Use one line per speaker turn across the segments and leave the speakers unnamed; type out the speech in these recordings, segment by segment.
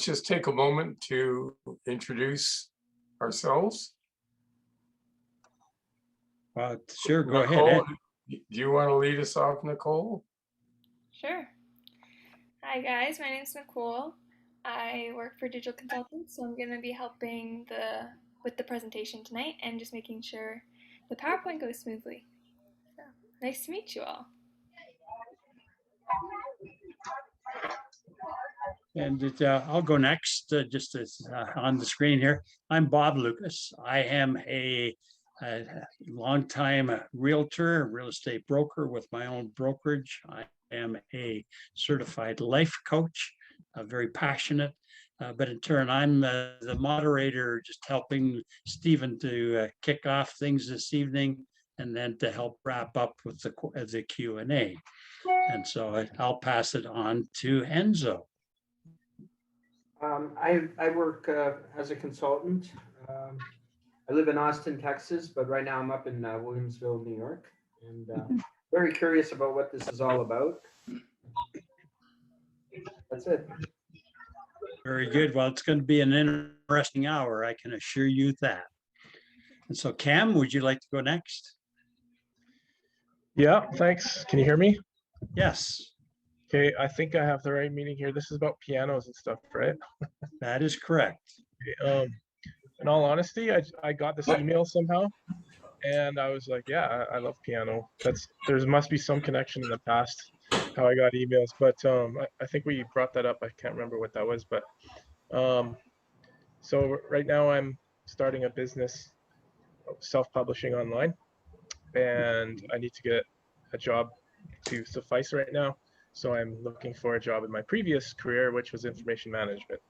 just take a moment to introduce ourselves.
Sure, go
Nicole,
ahead.
do you want to lead us off, Nicole?
Sure. Hi guys, my name is Nicole. I work for Digital Consultants, so I'm going to be helping with the presentation tonight and just making sure the PowerPoint goes smoothly. So, nice to meet you all.
And I'll go next, just as on the screen here. I'm Bob Lucas. I am a longtime realtor, real estate broker with my own brokerage. I am a certified life coach, very passionate, but in turn, I'm the moderator, just helping Stephen to kick off things this evening and then to help wrap up with the Q&A. And so I'll pass it on to Enzo.
I work as a consultant. I live in Austin, Texas, but right now I'm up in Williamsville, New York, and very curious about what this is all about. That's it.
Very good. Well, it's going to be an interesting hour, I can assure you that. And so, Cam, would you like to go next?
Yeah, thanks. Can you hear me?
Yes.
Okay, I think I have the right meeting here. This is about pianos and stuff, right?
That is correct.
Okay, in all honesty, I got this email somehow, and I was like, yeah, I love piano. There must be some connection in the past how I got emails, but I think we brought that up. I can't remember what that was, but so right now I'm starting a business, self-publishing online, and I need to get a job to suffice right now. So I'm looking for a job in my previous career, which was information management.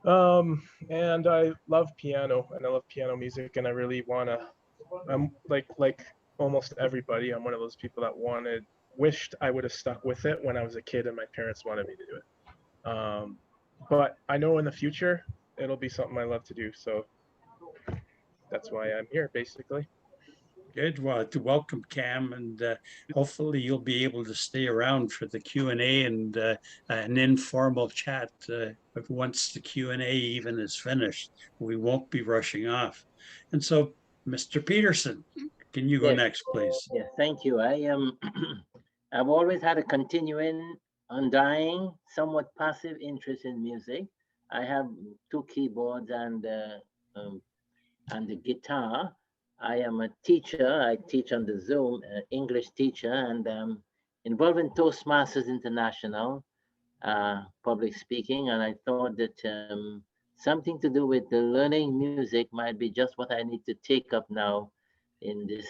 And I love piano, and I love piano music, and I really I'm like almost everybody, I'm one of those people that wished I would have stuck with it when I was a kid and my parents wanted me to do it. But I know in the future, it'll be something I love to do. So that's why I'm here, basically.
Good. Well, to welcome Cam, and hopefully you'll be able to stay around for the Q&A and an informal chat once the Q&A even is finished. We won't be rushing off. And so, Mr. Peterson, can you go next, please?
Yes, thank you. I've always had a continuing, undying, somewhat passive interest in music. I have 2 keyboards and the guitar. I am a teacher. I teach on the Zoom, English teacher, and involved in Toastmasters International, public speaking. And I thought that something to do with the learning music might be just what I need to take up now in this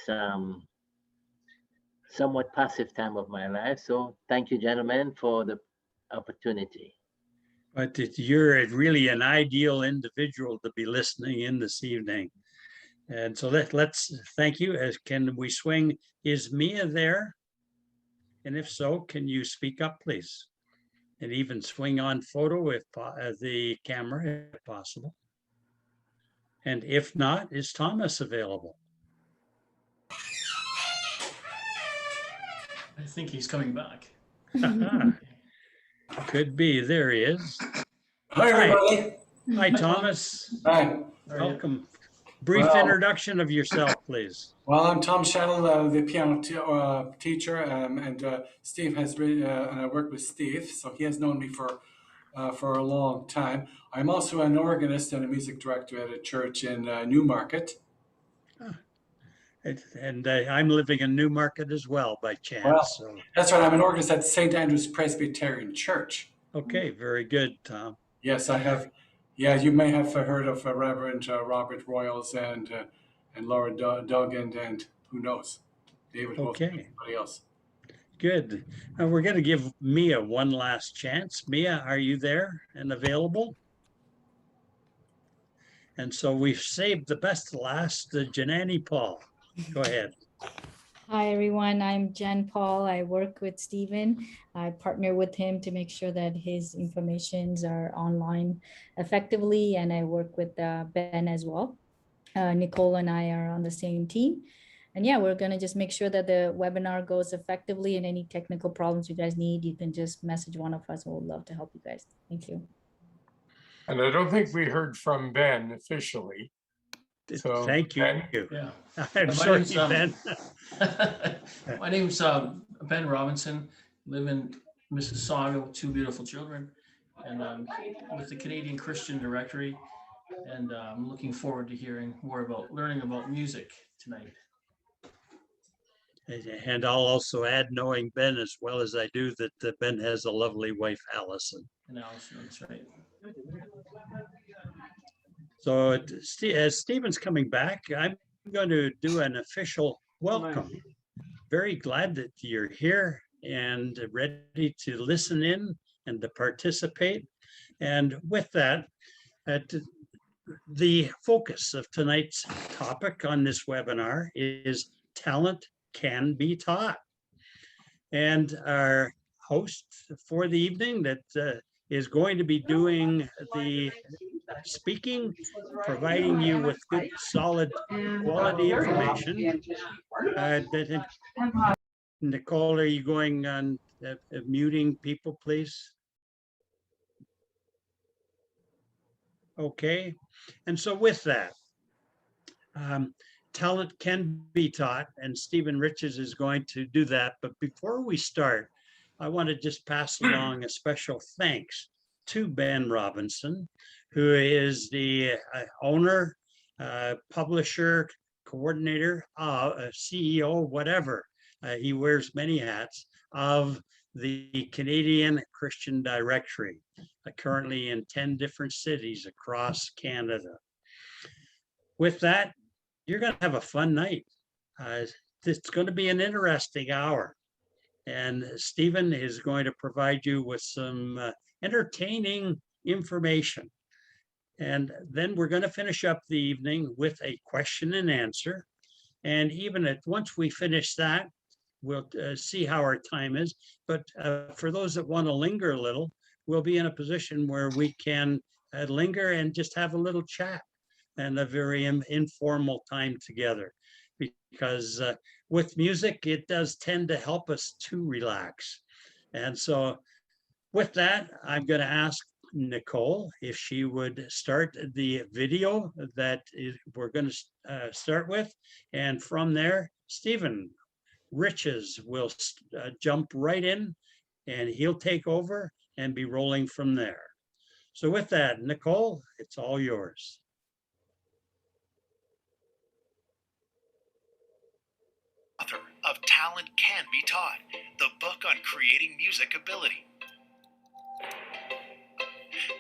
somewhat passive time of my life. So thank you, gentlemen, for the opportunity.
But you're really an ideal individual to be listening in this evening. And so let's thank you. Can we swing? Is Mia there? And if so, can you speak up, please? And even swing on photo if the camera, if possible. And if not, is Thomas available?
I think he's coming back.
Could be. There he is.
Hi, everybody.
Hi, Thomas.
Hi.
Welcome. Brief introduction of yourself, please.
Well, I'm Tom Shettle, the piano teacher, and Steve has been, and I work with Steve, so he has known me for a long time. I'm also an organist and a music director at a church in Newmarket.
And I'm living in Newmarket as well, by chance.
Well,
so.
That's right. I'm an organist at St. Andrew's Presbyterian Church.
Okay, very good, Tom.
Yes, I have. Yeah, you may have heard of Reverend Robert Royals and Laura Duggan, and who knows, David Wolf, and anybody else.
Good. Now we're going to give Mia one last chance. Mia, are you there and available? And so we've saved the best last, Janani Paul. Go ahead.
Hi, everyone. I'm Jen Paul. I work with Stephen. I partner with him to make sure that his informations are online effectively, and I work with Ben as well. Nicole and I are on the same team. And yeah, we're going to just make sure that the webinar goes effectively, and any technical problems you guys need, you can just message one of us, and we'll love to help you guys. Thank you.
And I don't think we heard from Ben officially. So,
Thank you.
Ben?
Yeah.
I'm
My
sorry,
name's,
Ben.
My name's Ben Robinson, live in Mississauga with two beautiful children, and with the Canadian Christian Directory, and I'm looking forward to hearing more about learning about music tonight.
And I'll also add, knowing Ben as well as I do, that Ben has a lovely wife, Allison.
And Allison, that's right.
So as Stephen's coming back, I'm going to do an official welcome. Very glad that you're here and ready to listen in and to participate. And with that, the focus of tonight's topic on this webinar is talent can be taught. And our host for the evening that is going to be doing the speaking, providing you with good, solid, quality information. Nicole, are you going on muting people, please? Okay. And so with that, talent can be taught, and Stephen Riches is going to do that. But before we start, I want to just pass along a special thanks to Ben Robinson, who is the owner, publisher, coordinator, CEO, whatever. He wears many hats of the Canadian Christian Directory, currently in 10 different cities across Canada. With that, you're going to have a fun night. It's going to be an interesting hour. And Stephen is going to provide you with some entertaining information. And then we're going to finish up the evening with a question and answer. And even once we finish that, we'll see how our time is. But for those that want to linger a little, we'll be in a position where we can linger and just have a little chat and a very informal time together, because with music, it does tend to help us to relax. And so with that, I'm going to ask Nicole if she would start the video that we're going to start with. And from there, Stephen Riches will jump right in, and he'll take over and be rolling from there. So with that, Nicole, it's all yours.
Author of Talent Can Be Taught, the book on creating music ability.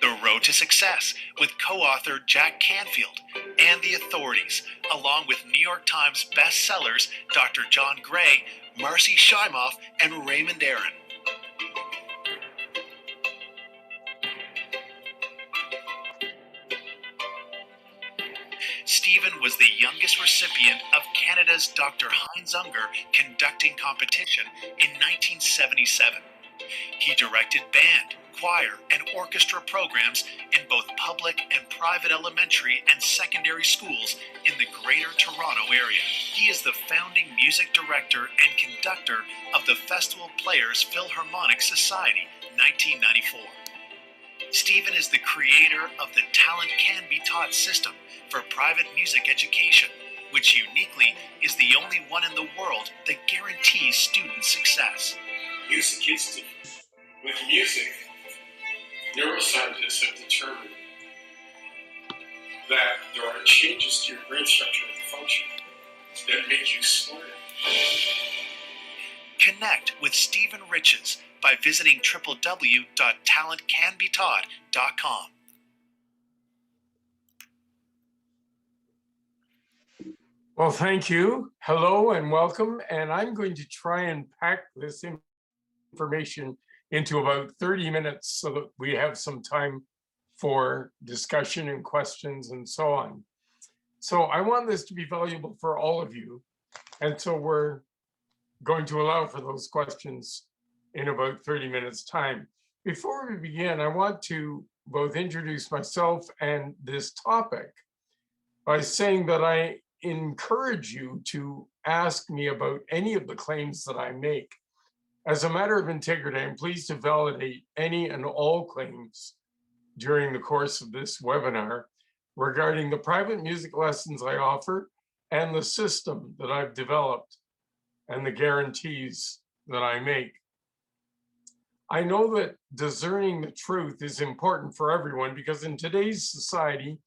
The Road to Success with co-author Jack Canfield and The Authorities, along with New York Times bestsellers Dr. John Gray, Marcy Shimoff, and Raymond Aaron. Stephen was the youngest recipient of Canada's Dr. Heinz Unger conducting competition in 1977. He directed band, choir, and orchestra programs in both public and private elementary and secondary schools in the Greater Toronto area. He is the founding music director and conductor of the Festival Players Philharmonic Society, 1994. Stephen is the creator of the Talent Can Be Taught system for private music education, which uniquely is the only one in the world that guarantees student success.
Music is different. With music, neuroscientists have determined that there are changes to your brain structure and function that make you smarter.
Connect with Stephen Riches by visiting www.talentcanbetaught.com.
Well, thank you. Hello and welcome. And I'm going to try and pack this information into about 30 minutes so that we have some time for discussion and questions and so on. So I want this to be valuable for all of you. And so we're going to allow for those questions in about 30 minutes time. Before we begin, I want to both introduce myself and this topic by saying that I encourage you to ask me about any of the claims that I make. As a matter of integrity, I'm pleased to validate any and all claims during the course of this webinar regarding the private music lessons I offer and the system that I've developed and the guarantees that I make. I know that discerning the truth is important for everyone because in today's society,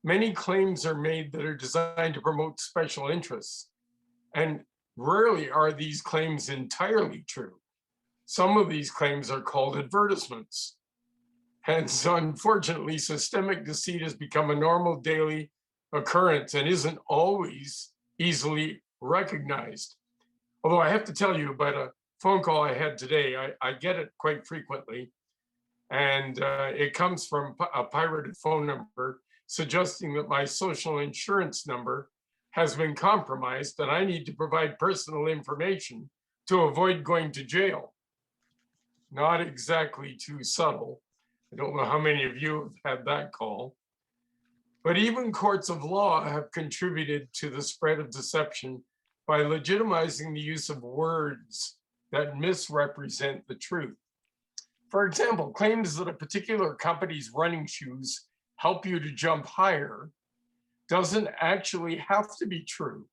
many claims are made that are designed to promote special interests. And rarely are these claims entirely true. Some of these claims are called advertisements. Hence, unfortunately, systemic deceit has become a normal daily occurrence and isn't always easily recognized. Although I have to tell you about a phone call I had today. I get it quite frequently, and it comes from a pirated phone number suggesting that my social insurance number has been compromised and I need to provide personal information to avoid going to jail. Not exactly too subtle. I don't know how many of you have had that call. But even courts of law have contributed to the spread of deception by legitimizing the use of words that misrepresent the truth. For example, claims that a particular company's running shoes help you to jump higher doesn't actually have to be true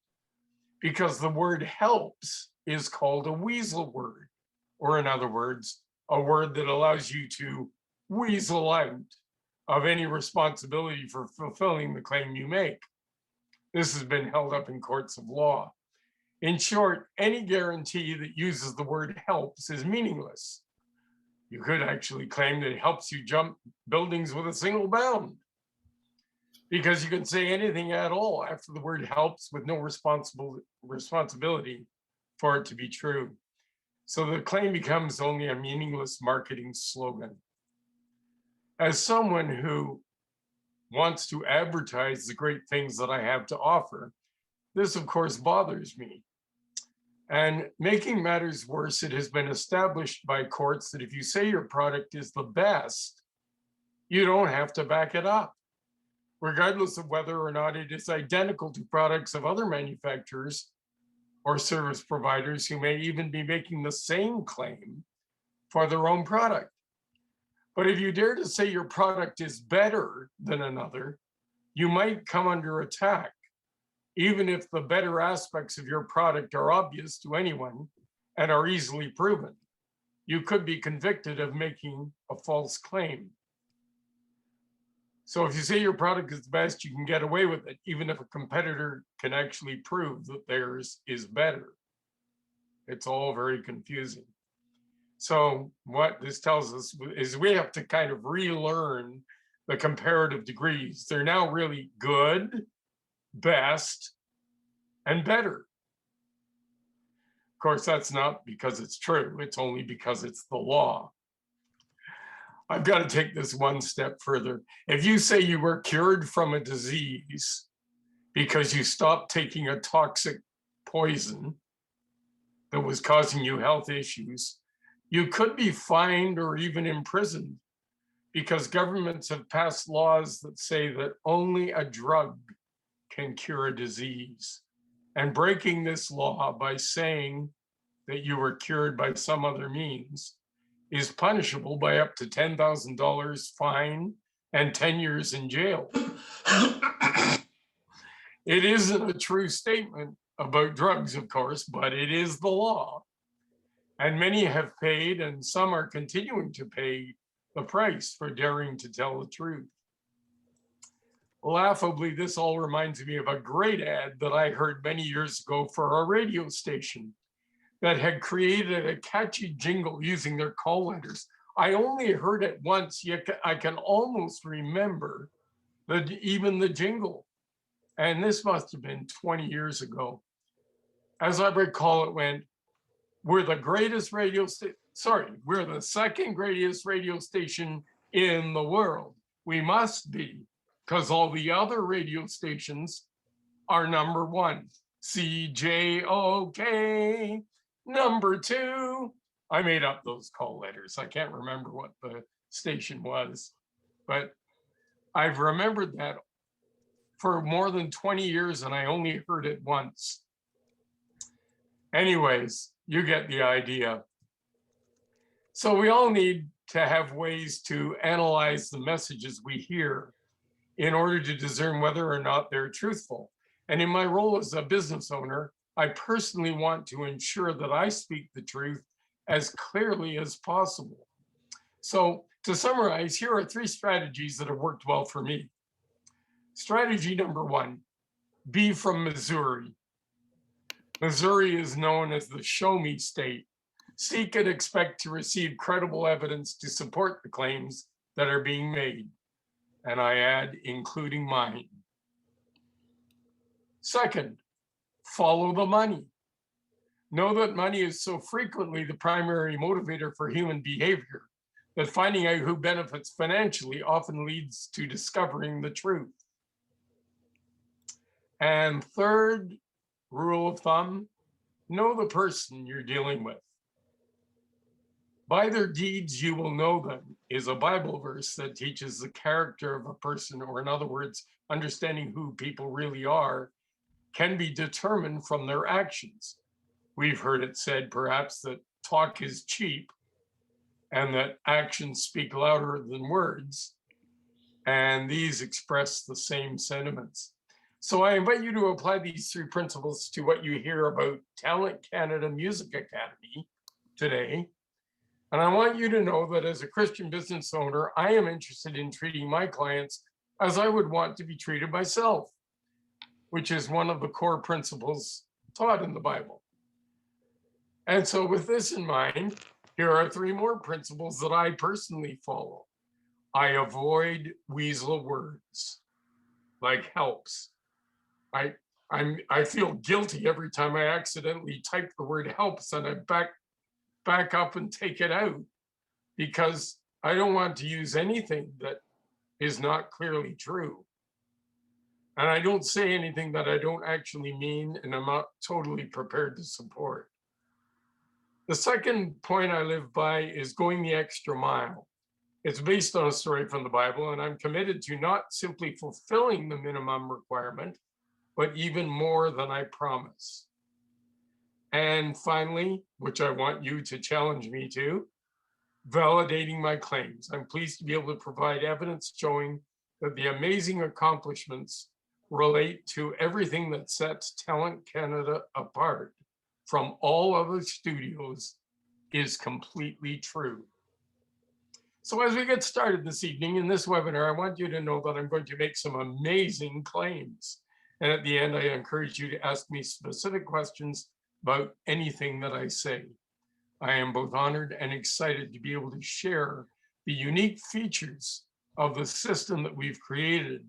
because the word helps is called a weasel word, or in other words, a word that allows you to weasel out of any responsibility for fulfilling the claim you make. This has been held up in courts of law. In short, any guarantee that uses the word helps is meaningless. You could actually claim that it helps you jump buildings with a single bound, because you can say anything at all after the word helps with no responsibility for it to be true. So the claim becomes only a meaningless marketing slogan. As someone who wants to advertise the great things that I have to offer, this of course bothers me. And making matters worse, it has been established by courts that if you say your product is the best, you don't have to back it up, regardless of whether or not it is identical to products of other manufacturers or service providers who may even be making the same claim for their own product. But if you dare to say your product is better than another, you might come under attack, even if the better aspects of your product are obvious to anyone and are easily proven. You could be convicted of making a false claim. So if you say your product is the best, you can get away with it, even if a competitor can actually prove that theirs is better. It's all very confusing. So what this tells us is we have to kind of relearn the comparative degrees. They're now really good, best, and better. Of course, that's not because it's true. It's only because it's the law. I've got to take this one step further. If you say you were cured from a disease because you stopped taking a toxic poison that was causing you health issues, you could be fined or even imprisoned because governments have passed laws that say that only a drug can cure a disease. And breaking this law by saying that you were cured by some other means is punishable by up to $10,000 fine and 10 years in jail. It isn't a true statement about drugs, of course, but it is the law. And many have paid, and some are continuing to pay the price for daring to tell the truth. Laughably, this all reminds me of a great ad that I heard many years ago for a radio station that had created a catchy jingle using their call letters. I only heard it once, yet I can almost remember even the jingle. And this must have been 20 years ago. As I recall, it went, we're the greatest radio station, we're the second greatest radio station in the world. We must be, because all the other radio stations are number one. CJOK, number two. I made up those call letters. I can't remember what the station was, but I've remembered that for more than 20 years and I only heard it once. Anyways, you get the idea. So we all need to have ways to analyze the messages we hear in order to discern whether or not they're truthful. And in my role as a business owner, I personally want to ensure that I speak the truth as clearly as possible. So to summarize, here are 3 strategies that have worked well for me. Strategy number 1, be from Missouri. Missouri is known as the show me state. Seek and expect to receive credible evidence to support the claims that are being made. And I add, including mine. Second, follow the money. Know that money is so frequently the primary motivator for human behavior that finding out who benefits financially often leads to discovering the truth. And third rule of thumb, know the person you're dealing with. By their deeds you will know them is a Bible verse that teaches the character of a person, or in other words, understanding who people really are can be determined from their actions. We've heard it said perhaps that talk is cheap and that actions speak louder than words, and these express the same sentiments. So I invite you to apply these 3 principles to what you hear about Talent Canada Music Academy today. And I want you to know that as a Christian business owner, I am interested in treating my clients as I would want to be treated myself, which is one of the core principles taught in the Bible. And so with this in mind, here are 3 more principles that I personally follow. I avoid weasel words, like helps. I feel guilty every time I accidentally type the word helps and I back up and take it out because I don't want to use anything that is not clearly true. And I don't say anything that I don't actually mean and I'm not totally prepared to support. The second point I live by is going the extra mile. It's based on a story from the Bible, and I'm committed to not simply fulfilling the minimum requirement, but even more than I promise. And finally, which I want you to challenge me to, validating my claims. I'm pleased to be able to provide evidence showing that the amazing accomplishments relate to everything that sets Talent Canada apart from all other studios is completely true. So as we get started this evening in this webinar, I want you to know that I'm going to make some amazing claims. And at the end, I encourage you to ask me specific questions about anything that I say. I am both honored and excited to be able to share the unique features of the system that we've created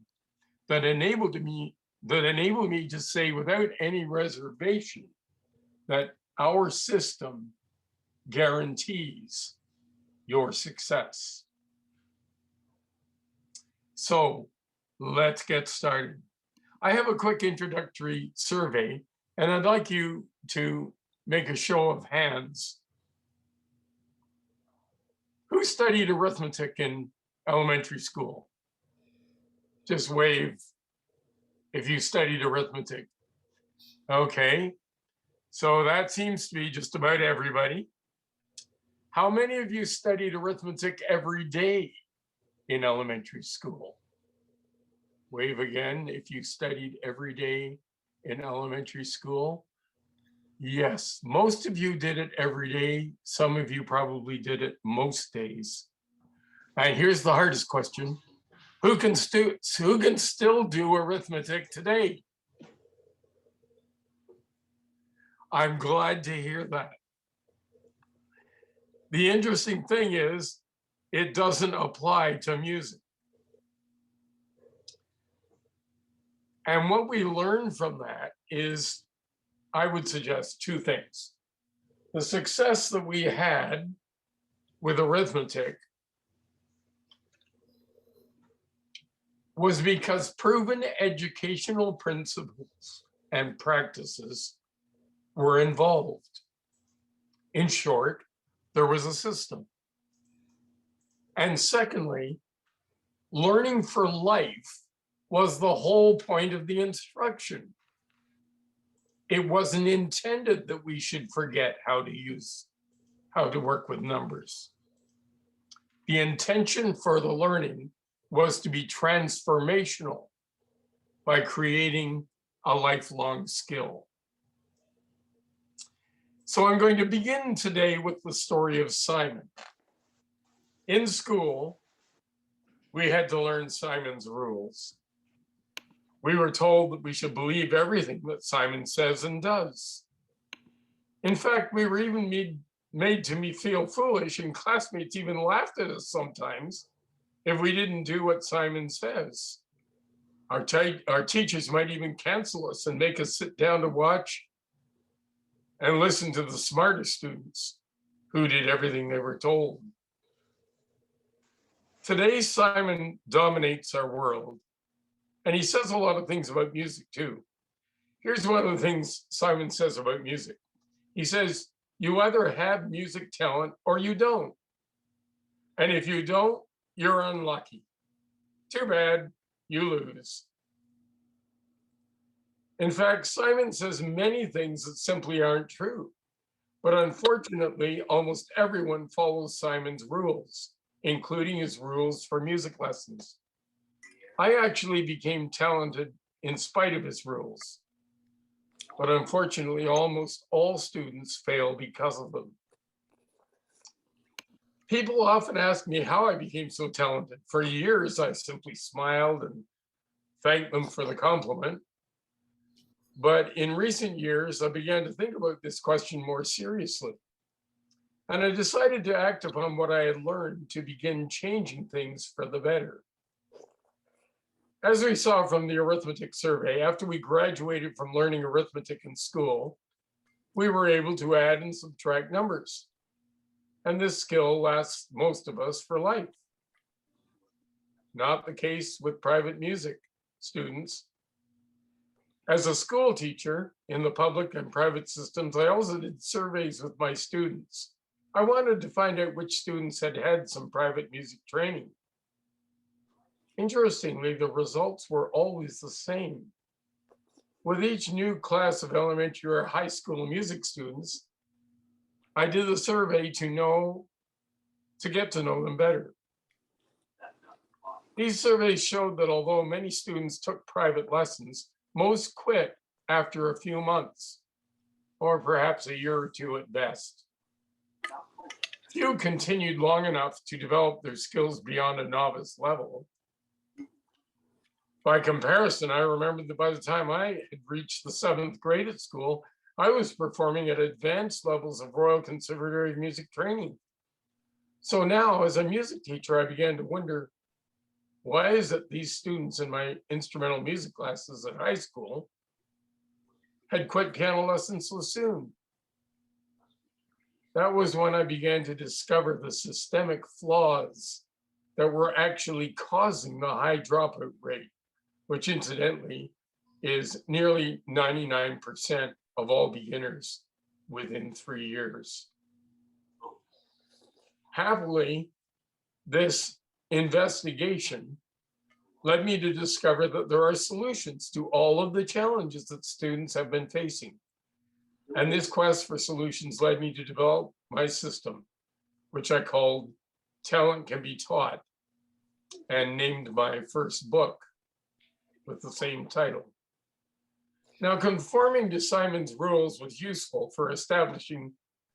that enable me to say without any reservation that our system guarantees your success. So let's get started. I have a quick introductory survey, and I'd like you to make a show of hands. Who studied arithmetic in elementary school? Just wave if you studied arithmetic. Okay, so that seems to be just about everybody. How many of you studied arithmetic every day in elementary school? Wave again if you studied every day in elementary school. Yes, most of you did it every day. Some of you probably did it most days. And here's the hardest question. Who can still do arithmetic today? I'm glad to hear that. The interesting thing is, it doesn't apply to music. And what we learn from that is, I would suggest 2 things. The success that we had with arithmetic was because proven educational principles and practices were involved. In short, there was a system. And secondly, learning for life was the whole point of the instruction. It wasn't intended that we should forget how to work with numbers. The intention for the learning was to be transformational by creating a lifelong skill. So I'm going to begin today with the story of Simon. In school, we had to learn Simon's rules. We were told that we should believe everything that Simon says and does. In fact, we were even made to feel foolish, and classmates even laughed at us sometimes if we didn't do what Simon says. Our teachers might even cancel us and make us sit down to watch and listen to the smartest students who did everything they were told. Today, Simon dominates our world, and he says a lot of things about music too. Here's one of the things Simon says about music. He says, you either have music talent or you don't. And if you don't, you're unlucky. Too bad, you lose. In fact, Simon says many things that simply aren't true. But unfortunately, almost everyone follows Simon's rules, including his rules for music lessons. I actually became talented in spite of his rules. But unfortunately, almost all students fail because of them. People often ask me how I became so talented. For years, I simply smiled and thanked them for the compliment. But in recent years, I began to think about this question more seriously. And I decided to act upon what I had learned to begin changing things for the better. As we saw from the arithmetic survey, after we graduated from learning arithmetic in school, we were able to add and subtract numbers. And this skill lasts most of us for life. Not the case with private music students. As a school teacher in the public and private systems, I also did surveys with my students. I wanted to find out which students had had some private music training. Interestingly, the results were always the same. With each new class of elementary or high school music students, I did a survey to get to know them better. These surveys showed that although many students took private lessons, most quit after a few months, or perhaps a year or two at best. Few continued long enough to develop their skills beyond a novice level. By comparison, I remembered that by the time I had reached the 7th grade at school, I was performing at advanced levels of Royal Conservatory of Music training. So now, as a music teacher, I began to wonder, why is it these students in my instrumental music classes at high school had quit piano lessons so soon? That was when I began to discover the systemic flaws that were actually causing the high dropout rate, which incidentally is nearly 99% of all beginners within 3 years. Happily, this investigation led me to discover that there are solutions to all of the challenges that students have been facing. And this quest for solutions led me to develop my system, which I called Talent Can Be Taught, and named my first book with the same title. Now, conforming to Simon's rules was useful for establishing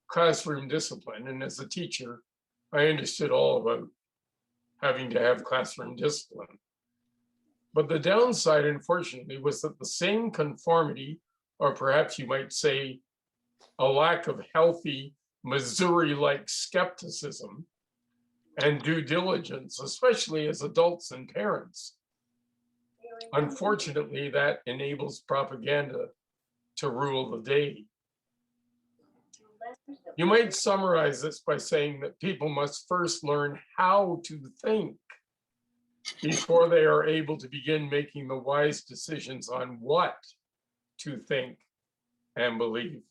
classroom discipline. And as a teacher, I understood all about having to have classroom discipline. But the downside, unfortunately, was that the same conformity, or perhaps you might say a lack of healthy Missouri-like skepticism and due diligence, especially as adults and parents. Unfortunately, that enables propaganda to rule the day. You might summarize this by saying that people must first learn how to think before they are able to begin making the wise decisions on what to think and believe.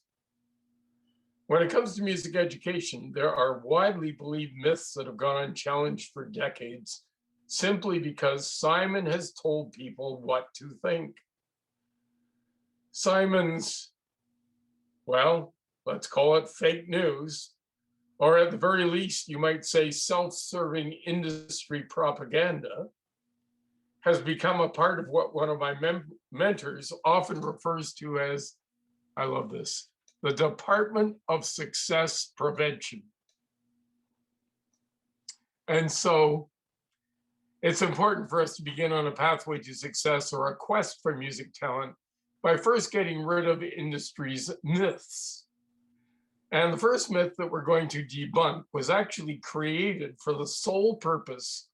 When it comes to music education, there are widely believed myths that have gone unchallenged for decades simply because Simon has told people what to think. Simon's, well, let's call it fake news, or at the very least, you might say self-serving industry propaganda, has become a part of what one of my mentors often refers to as, I love this, the Department of Success Prevention. And so it's important for us to begin on a pathway to success or a quest for music talent by first getting rid of the industry's myths. And the first myth that we're going to debunk was actually created for the sole purpose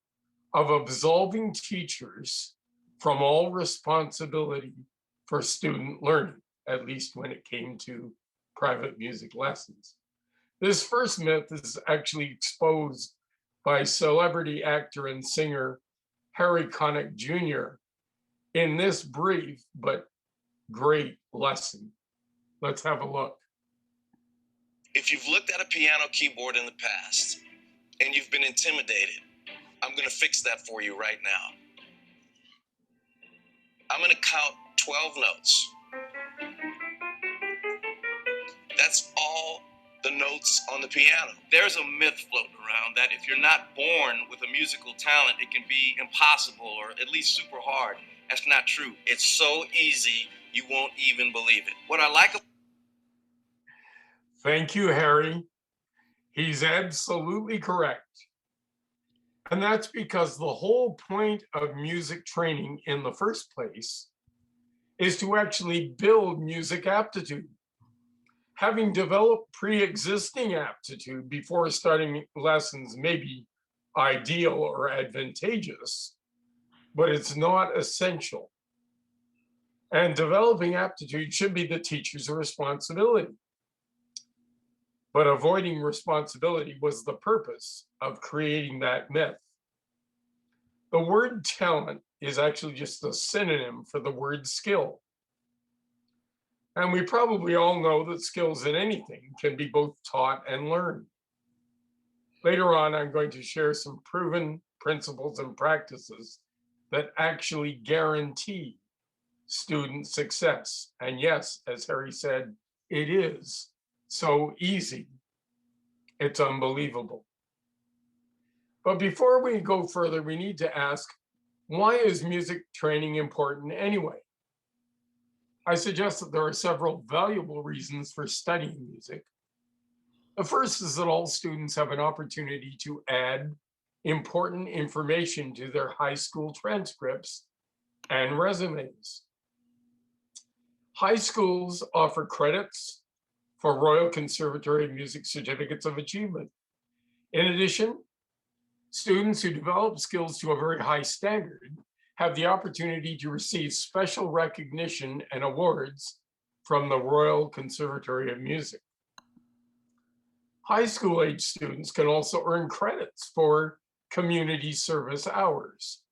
of absolving teachers from all responsibility for student learning, at least when it came to private music lessons. This first myth is actually exposed by celebrity actor and singer Harry Connick Jr. in this brief but great lesson. Let's have a look.
If you've looked at a piano keyboard in the past and you've been intimidated, I'm going to fix that for you right now. I'm going to count 12 notes. That's all the notes on the piano. There's a myth floating around that if you're not born with a musical talent, it can be impossible or at least super hard. That's not true. It's so easy, you won't even believe it. What I like.
Thank you, Harry. He's absolutely correct. And that's because the whole point of music training in the first place is to actually build music aptitude. Having developed pre-existing aptitude before starting lessons may be ideal or advantageous, but it's not essential. And developing aptitude should be the teacher's responsibility. But avoiding responsibility was the purpose of creating that myth. The word talent is actually just a synonym for the word skill. And we probably all know that skills in anything can be both taught and learned. Later on, I'm going to share some proven principles and practices that actually guarantee student success. And yes, as Harry said, it is so easy. It's unbelievable. But before we go further, we need to ask, why is music training important anyway? I suggest that there are several valuable reasons for studying music. The first is that all students have an opportunity to add important information to their high school transcripts and resumes. High schools offer credits for Royal Conservatory of Music Certificates of Achievement. In addition, students who develop skills to a very high standard have the opportunity to receive special recognition and awards from the Royal Conservatory of Music. High school age students can also earn credits for community service hours.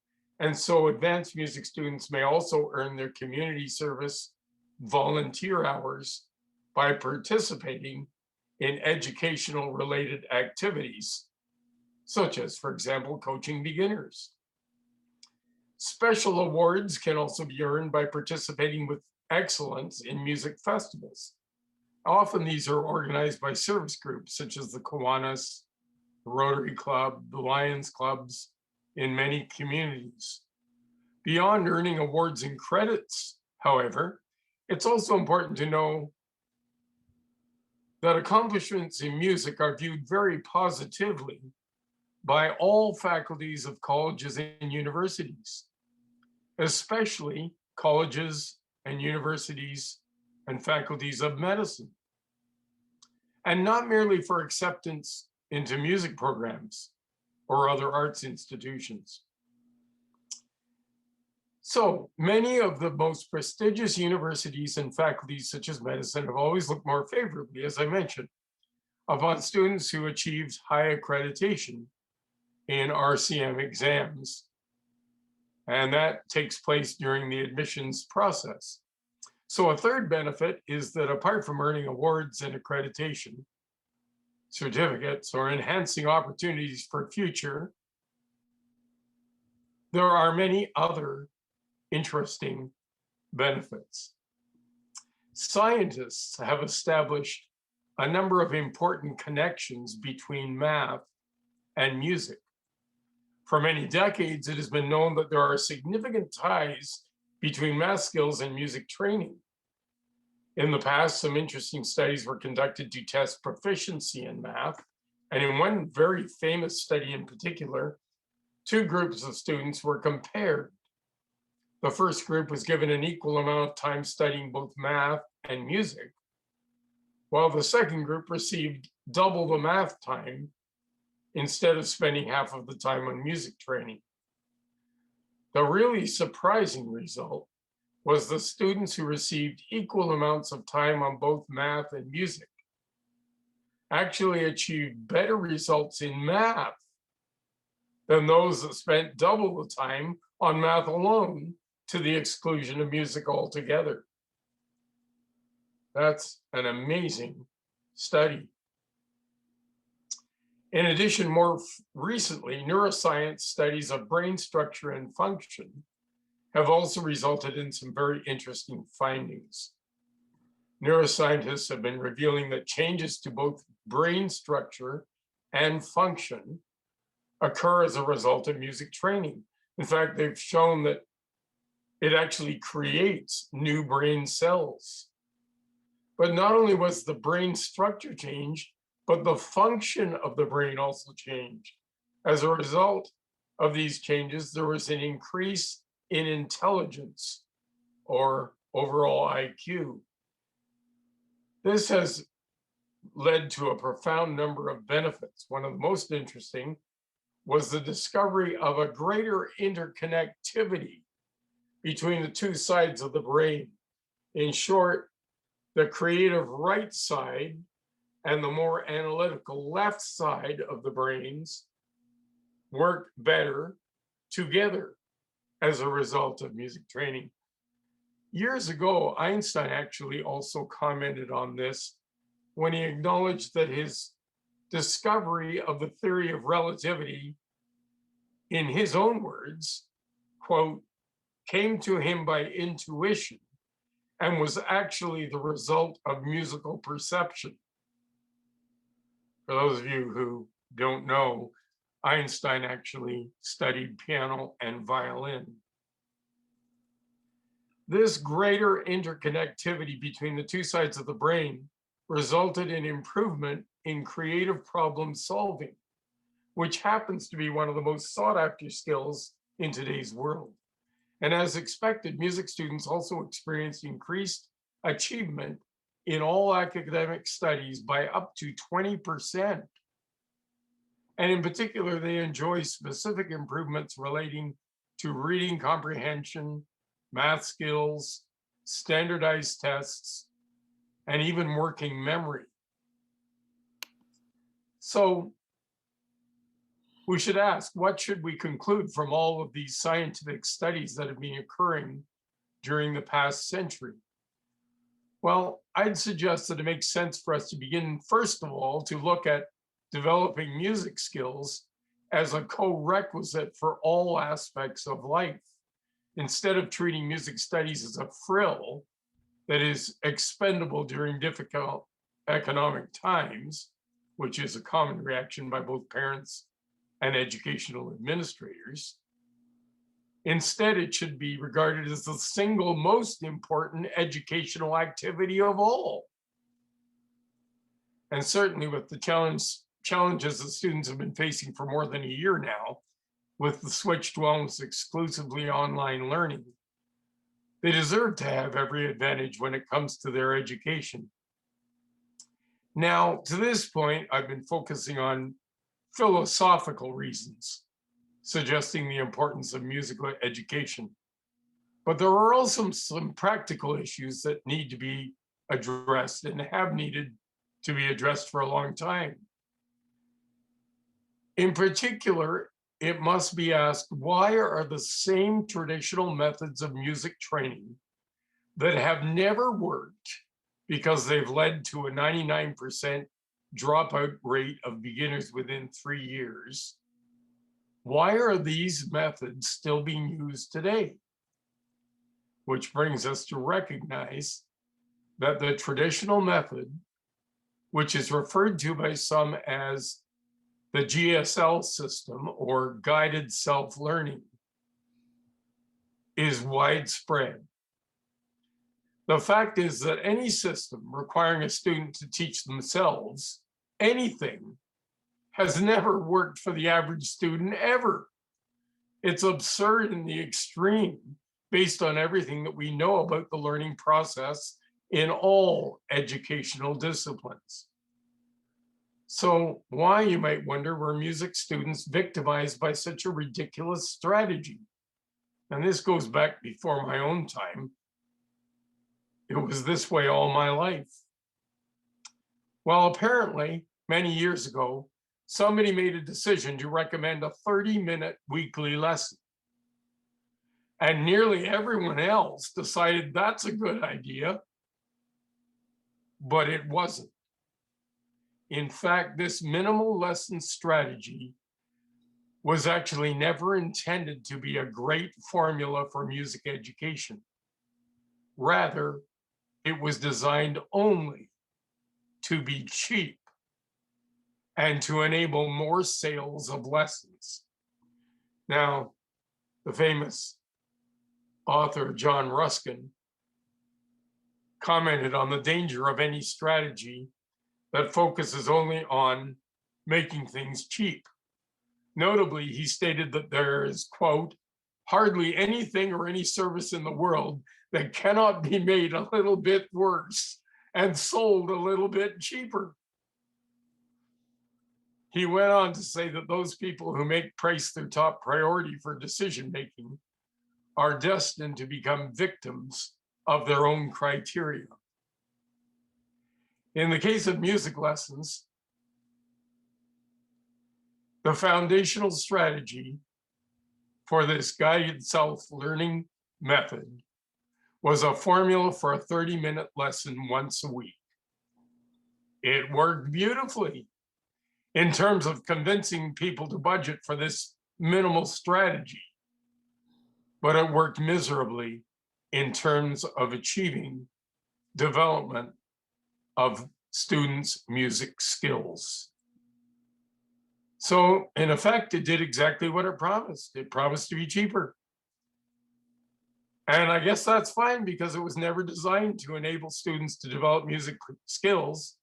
And so advanced music students may also earn their community service volunteer hours by participating in educational related activities, such as, for example, coaching beginners. Special awards can also be earned by participating with excellence in music festivals. Often these are organized by service groups such as the Kiwanis, the Rotary Club, the Lions Clubs in many communities. Beyond earning awards and credits, however, it's also important to know that accomplishments in music are viewed very positively by all faculties of colleges and universities, especially colleges and universities and faculties of medicine, and not merely for acceptance into music programs or other arts institutions. So many of the most prestigious universities and faculties such as medicine have always looked more favorably, as I mentioned, upon students who achieved high accreditation in RCM exams. And that takes place during the admissions process. So a third benefit is that apart from earning awards and accreditation certificates or enhancing opportunities for future, there are many other interesting benefits. Scientists have established a number of important connections between math and music. For many decades, it has been known that there are significant ties between math skills and music training. In the past, some interesting studies were conducted to test proficiency in math. And in one very famous study in particular, two groups of students were compared. The first group was given an equal amount of time studying both math and music, while the second group received double the math time instead of spending half of the time on music training. The really surprising result was the students who received equal amounts of time on both math and music actually achieved better results in math than those that spent double the time on math alone, to the exclusion of music altogether. That's an amazing study. In addition, more recently, neuroscience studies of brain structure and function have also resulted in some very interesting findings. Neuroscientists have been revealing that changes to both brain structure and function occur as a result of music training. In fact, they've shown that it actually creates new brain cells. But not only was the brain structure changed, but the function of the brain also changed. As a result of these changes, there was an increase in intelligence, or overall IQ. This has led to a profound number of benefits. One of the most interesting was the discovery of a greater interconnectivity between the two sides of the brain. In short, the creative right side and the more analytical left side of the brains work better together as a result of music training. Years ago, Einstein actually also commented on this when he acknowledged that his discovery of the theory of relativity, in his own words, quote, came to him by intuition and was actually the result of musical perception. For those of you who don't know, Einstein actually studied piano and violin. This greater interconnectivity between the two sides of the brain resulted in improvement in creative problem solving, which happens to be one of the most sought after skills in today's world. And as expected, music students also experienced increased achievement in all academic studies by up to 20%. And in particular, they enjoy specific improvements relating to reading comprehension, math skills, standardized tests, and even working memory. So we should ask, what should we conclude from all of these scientific studies that have been occurring during the past century? Well, I'd suggest that it makes sense for us to begin, first of all, to look at developing music skills as a co-requisite for all aspects of life, instead of treating music studies as a frill that is expendable during difficult economic times, which is a common reaction by both parents and educational administrators. Instead, it should be regarded as the single most important educational activity of all. And certainly with the challenges that students have been facing for more than a year now, with the switch to almost exclusively online learning, they deserve to have every advantage when it comes to their education. Now, to this point, I've been focusing on philosophical reasons, suggesting the importance of musical education. But there are also some practical issues that need to be addressed and have needed to be addressed for a long time. In particular, it must be asked, why are the same traditional methods of music training that have never worked, because they've led to a 99% dropout rate of beginners within 3 years, why are these methods still being used today? Which brings us to recognize that the traditional method which is referred to by some as the GSL system or guided self-learning, is widespread. The fact is that any system requiring a student to teach themselves anything has never worked for the average student ever. It's absurd in the extreme based on everything that we know about the learning process in all educational disciplines. So why, you might wonder, were music students victimized by such a ridiculous strategy? And this goes back before my own time. It was this way all my life. Well, apparently, many years ago, somebody made a decision to recommend a 30-minute weekly lesson. And nearly everyone else decided that's a good idea, but it wasn't. In fact, this minimal lesson strategy was actually never intended to be a great formula for music education. Rather, it was designed only to be cheap and to enable more sales of lessons. Now, the famous author John Ruskin commented on the danger of any strategy that focuses only on making things cheap. Notably, he stated that there is, quote, hardly anything or any service in the world that cannot be made a little bit worse and sold a little bit cheaper. He went on to say that those people who make price their top priority for decision-making are destined to become victims of their own criteria. In the case of music lessons, the foundational strategy for this guided self-learning method was a formula for a 30-minute lesson once a week. It worked beautifully in terms of convincing people to budget for this minimal strategy, but it worked miserably in terms of achieving development of students' music skills. So in effect, it did exactly what it promised. It promised to be cheaper. And I guess that's fine because it was never designed to enable students to develop music skills,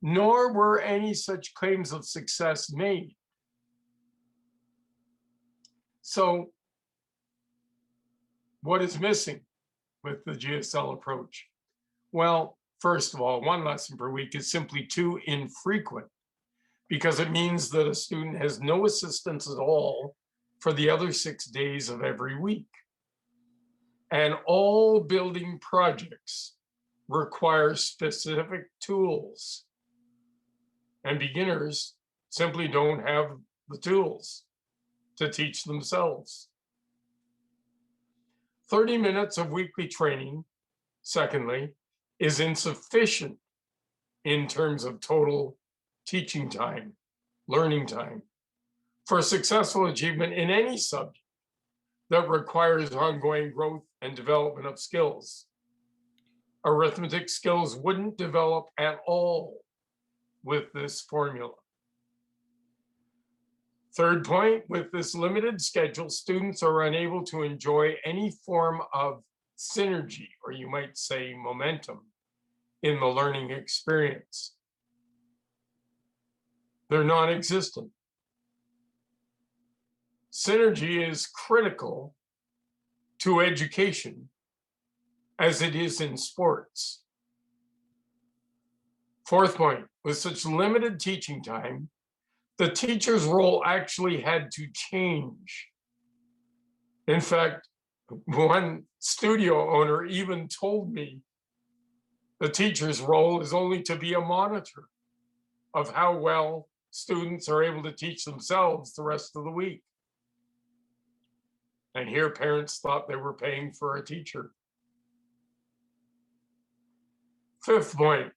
nor were any such claims of success made. So what is missing with the GSL approach? Well, first of all, one lesson per week is simply too infrequent because it means that a student has no assistance at all for the other 6 days of every week. And all building projects require specific tools. And beginners simply don't have the tools to teach themselves. 30 minutes of weekly training, secondly, is insufficient in terms of total teaching time, learning time, for successful achievement in any subject that requires ongoing growth and development of skills. Arithmetic skills wouldn't develop at all with this formula. Third point, with this limited schedule, students are unable to enjoy any form of synergy, or you might say momentum, in the learning experience. They're non-existent. Synergy is critical to education as it is in sports. Fourth point, with such limited teaching time, the teacher's role actually had to change. In fact, one studio owner even told me the teacher's role is only to be a monitor of how well students are able to teach themselves the rest of the week. And here parents thought they were paying for a teacher. Fifth point,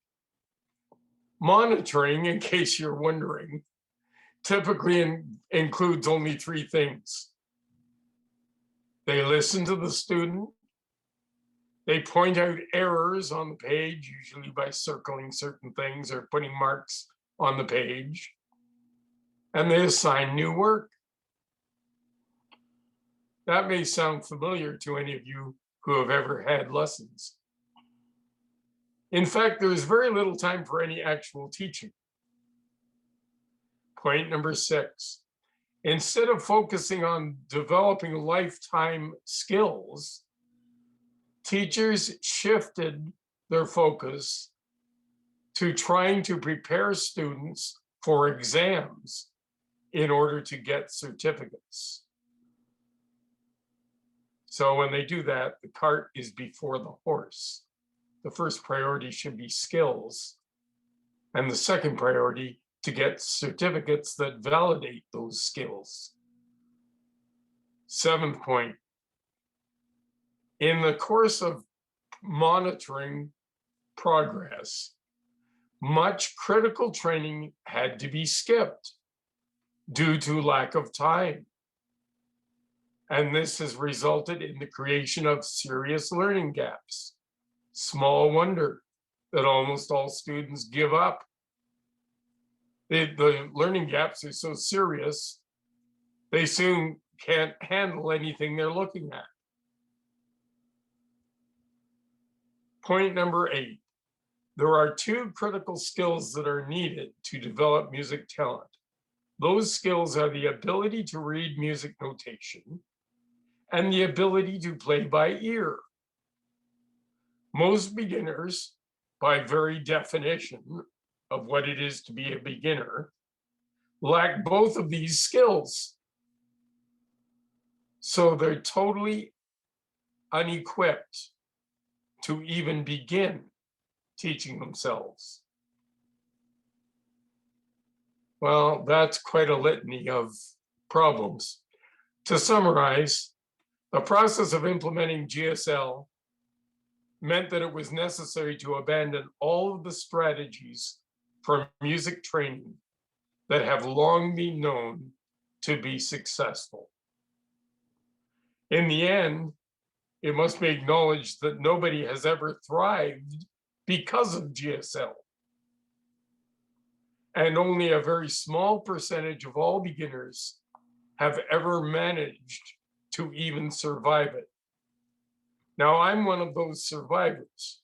monitoring, in case you're wondering, typically includes only 3 things. They listen to the student, They point out errors on the page, usually by circling certain things or putting marks on the page. And they assign new work. That may sound familiar to any of you who have ever had lessons. In fact, there is very little time for any actual teaching. Point number 6. Instead of focusing on developing lifetime skills, teachers shifted their focus to trying to prepare students for exams in order to get certificates. So when they do that, the cart is before the horse. The first priority should be skills, and the second priority to get certificates that validate those skills. 7th point, in the course of monitoring progress, much critical training had to be skipped due to lack of time. And this has resulted in the creation of serious learning gaps. Small wonder that almost all students give up. The learning gaps are so serious, they soon can't handle anything they're looking at. Point number 8, there are 2 critical skills that are needed to develop music talent. Those skills are the ability to read music notation and the ability to play by ear. Most beginners, by very definition of what it is to be a beginner, lack both of these skills. So they're totally unequipped to even begin teaching themselves. Well, that's quite a litany of problems. To summarize, the process of implementing GSL meant that it was necessary to abandon all of the strategies for music training that have long been known to be successful. In the end, it must be acknowledged that nobody has ever thrived because of GSL. And only a very small percentage of all beginners have ever managed to even survive it. Now, I'm one of those survivors.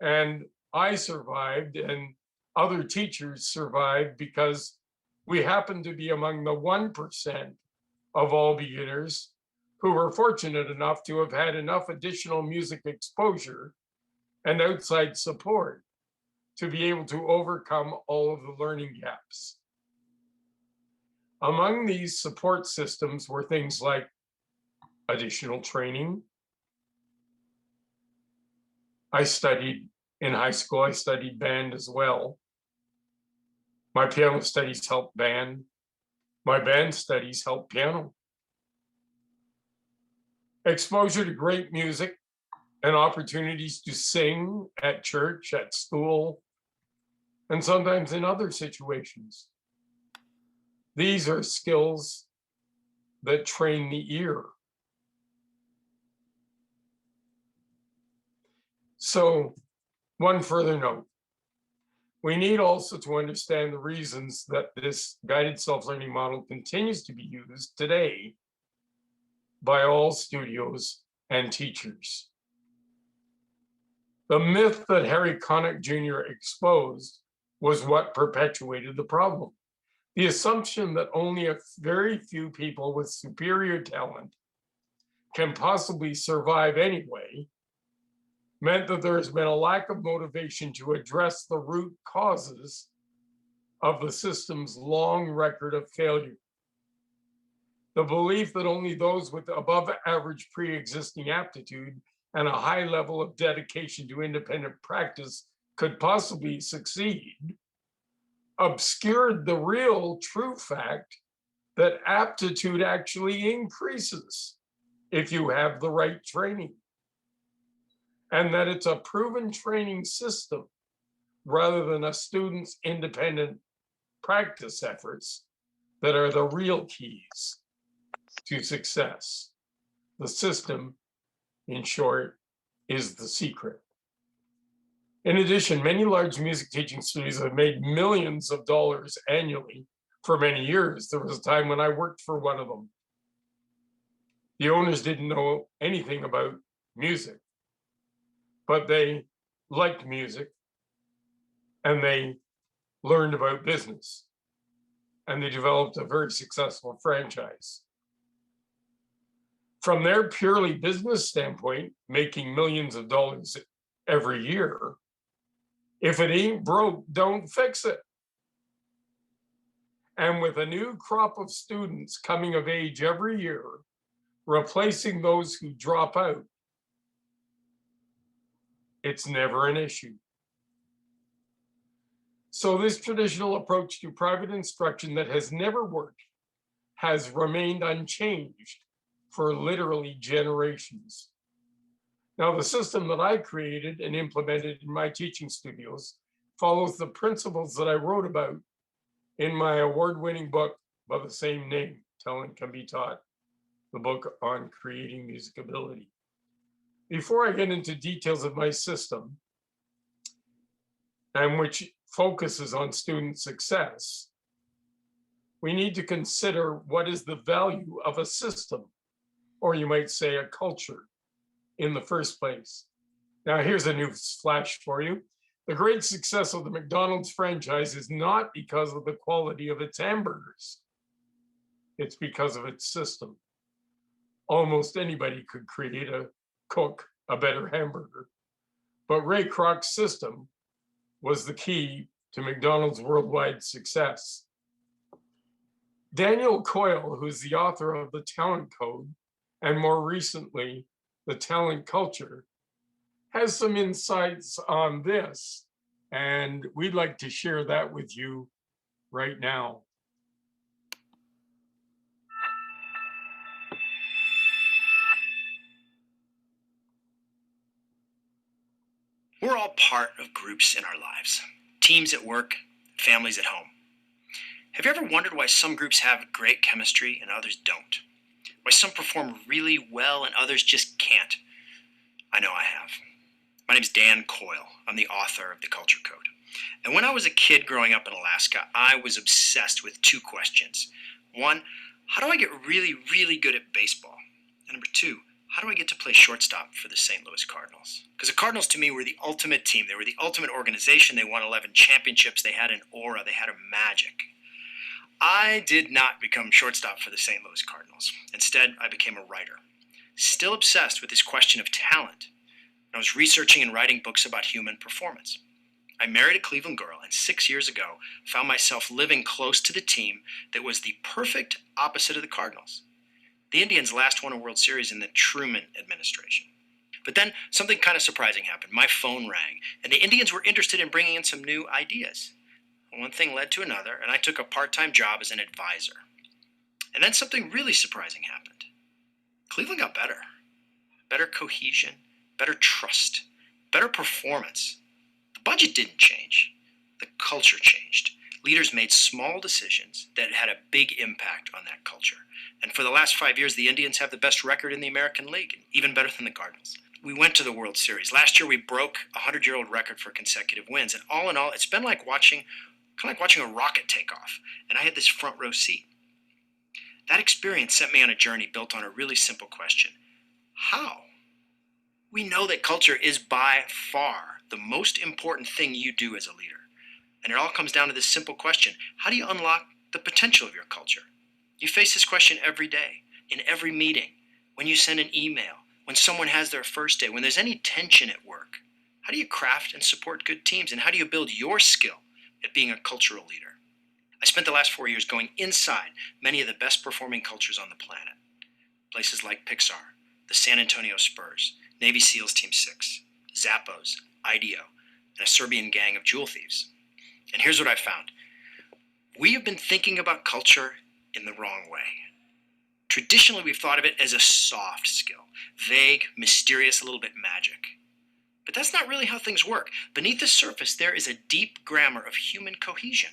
And I survived, and other teachers survived because we happen to be among the 1% of all beginners who were fortunate enough to have had enough additional music exposure and outside support to be able to overcome all of the learning gaps. Among these support systems were things like additional training. I studied in high school, I studied band as well. My piano studies helped band. My band studies helped piano. Exposure to great music and opportunities to sing at church, at school, and sometimes in other situations. These are skills that train the ear. So, one further note. We need also to understand the reasons that this guided self-learning model continues to be used today by all studios and teachers. The myth that Harry Connick Jr. exposed was what perpetuated the problem. The assumption that only a very few people with superior talent can possibly survive anyway meant that there has been a lack of motivation to address the root causes of the system's long record of failure. The belief that only those with above average pre-existing aptitude and a high level of dedication to independent practice could possibly succeed obscured the real true fact that aptitude actually increases if you have the right training, and that it's a proven training system rather than a student's independent practice efforts that are the real keys to success. The system in short, is the secret. In addition, many large music teaching studios have made millions of dollars annually for many years. There was a time when I worked for one of them. The owners didn't know anything about music, but they liked music and they learned about business, and they developed a very successful franchise. From their purely business standpoint, making millions of dollars every year, if it ain't broke, don't fix it. And with a new crop of students coming of age every year, replacing those who drop out, it's never an issue. So this traditional approach to private instruction that has never worked has remained unchanged for literally generations. Now, the system that I created and implemented in my teaching studios follows the principles that I wrote about in my award-winning book by the same name, Talent Can Be Taught, the book on creating music ability. Before I get into details of my system, and which focuses on student success, we need to consider what is the value of a system, or you might say a culture, in the first place. Now, here's a news flash for you. The great success of the McDonald's franchise is not because of the quality of its hamburgers. It's because of its system. Almost anybody could cook a better hamburger. But Ray Kroc's system was the key to McDonald's worldwide success. Daniel Coyle, who's the author of The Talent Code, and more recently, The Talent Culture, has some insights on this, and we'd like to share that with you right now.
We're all part of groups in our lives, teams at work, families at home. Have you ever wondered why some groups have great chemistry and others don't? Why some perform really well and others just can't? I know I have. My name's Dan Coyle. I'm the author of The Culture Code. And when I was a kid growing up in Alaska, I was obsessed with two questions. One, how do I get really, really good at baseball? And number two, how do I get to play shortstop for the St. Louis Cardinals? Because the Cardinals, to me, were the ultimate team. They were the ultimate organization. They won 11 championships. They had an aura. They had a magic. I did not become shortstop for the St. Louis Cardinals. Instead, I became a writer. Still obsessed with this question of talent. I was researching and writing books about human performance. I married a Cleveland girl, and 6 years ago, found myself living close to the team that was the perfect opposite of the Cardinals. The Indians last won a World Series in the Truman administration. But then something kind of surprising happened. My phone rang, and the Indians were interested in bringing in some new ideas. One thing led to another, and I took a part-time job as an advisor. And then something really surprising happened. Cleveland got better. Better cohesion, better trust, better performance. The budget didn't change. The culture changed. Leaders made small decisions that had a big impact on that culture. And for the last 5 years, the Indians have the best record in the American League, even better than the Cardinals. We went to the World Series. Last year, we broke a 100-year-old record for consecutive wins. And all in all, it's been like watching a rocket take off. And I had this front row seat. That experience set me on a journey built on a really simple question. How? We know that culture is by far the most important thing you do as a leader. And it all comes down to this simple question. How do you unlock the potential of your culture? You face this question every day, in every meeting, when you send an email, when someone has their first day, when there's any tension at work. How do you craft and support good teams? And how do you build your skill at being a cultural leader? I spent the last 4 years going inside many of the best performing cultures on the planet. Places like Pixar, the San Antonio Spurs, Navy SEALs Team 6, Zappos, IDEO, and a Serbian gang of jewel thieves. And here's what I found. We have been thinking about culture in the wrong way. Traditionally, we've thought of it as a soft skill, vague, mysterious, a little bit magic. But that's not really how things work. Beneath the surface, there is a deep grammar of human cohesion.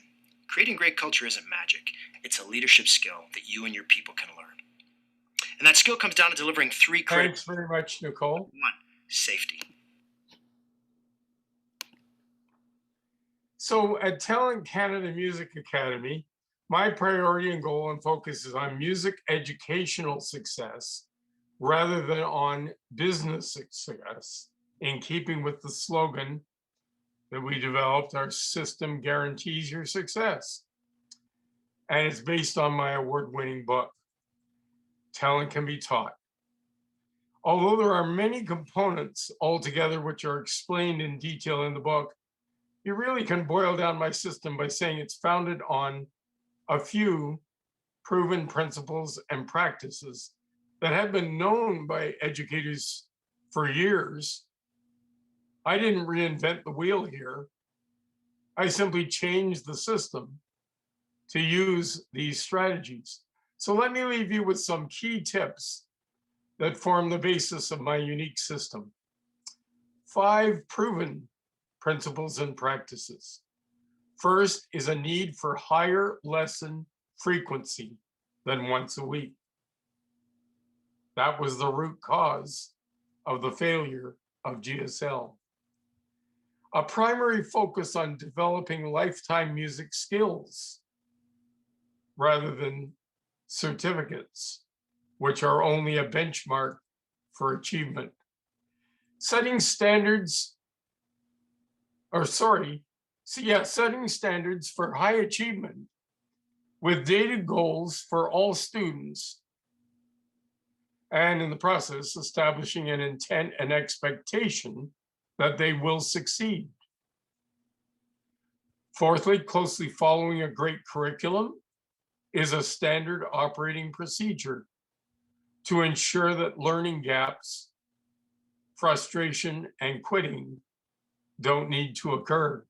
Creating great culture isn't magic. It's a leadership skill that you and your people can learn. And that skill comes down to delivering three critical.
Thanks very much, Nicole.
One, safety.
So at Talent Canada Music Academy, my priority and goal and focus is on music educational success rather than on business success, in keeping with the slogan that we developed, our system guarantees your success. And it's based on my award-winning book, Talent Can Be Taught. Although there are many components altogether which are explained in detail in the book, you really can boil down my system by saying it's founded on a few proven principles and practices that have been known by educators for years. I didn't reinvent the wheel here. I simply changed the system to use these strategies. So let me leave you with some key tips that form the basis of my unique system. 5 proven principles and practices. First is a need for higher lesson frequency than once a week. That was the root cause of the failure of GSL. A primary focus on developing lifetime music skills rather than certificates, which are only a benchmark for achievement. Setting standards for high achievement with dated goals for all students, and in the process, establishing an intent and expectation that they will succeed. Fourthly, closely following a great curriculum is a standard operating procedure to ensure that learning gaps, frustration, and quitting don't need to occur.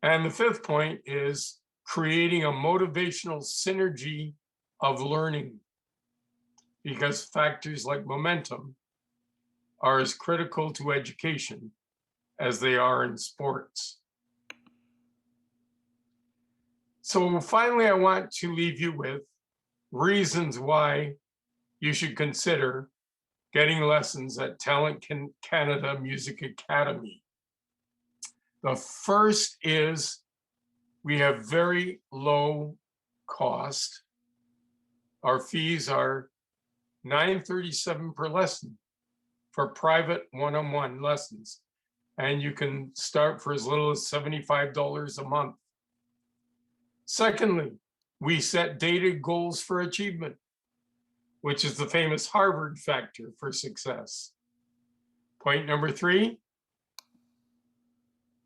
And the 5th point is creating a motivational synergy of learning, because factors like momentum are as critical to education as they are in sports. So finally, I want to leave you with reasons why you should consider getting lessons at Talent Canada Music Academy. The first is we have very low cost. Our fees are $9.37 per lesson for private one-on-one lessons. And you can start for as little as $75 a month. Secondly, we set dated goals for achievement, which is the famous Harvard factor for success. Point number 3,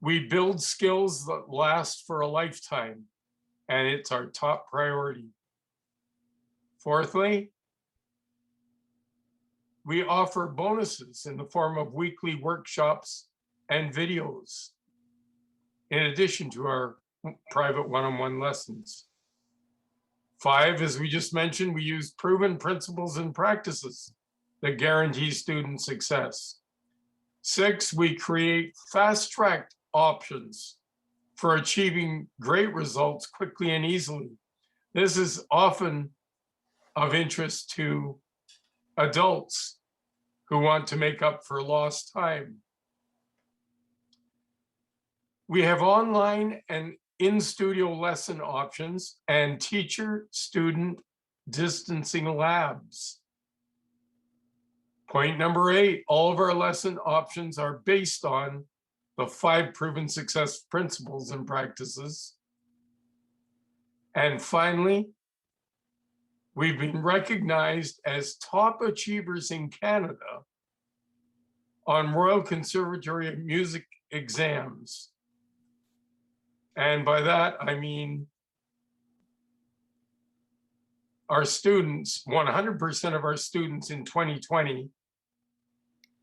we build skills that last for a lifetime, and it's our top priority. Fourthly, we offer bonuses in the form of weekly workshops and videos, in addition to our private one-on-one lessons. 5, as we just mentioned, we use proven principles and practices that guarantee student success. 6, we create fast-track options for achieving great results quickly and easily. This is often of interest to adults who want to make up for lost time. We have online and in-studio lesson options and teacher-student distancing labs. Point number 8, all of our lesson options are based on the 5 proven success principles and practices. And finally, we've been recognized as top achievers in Canada on Royal Conservatory of Music exams. And by that, I mean our students, 100% of our students in 2020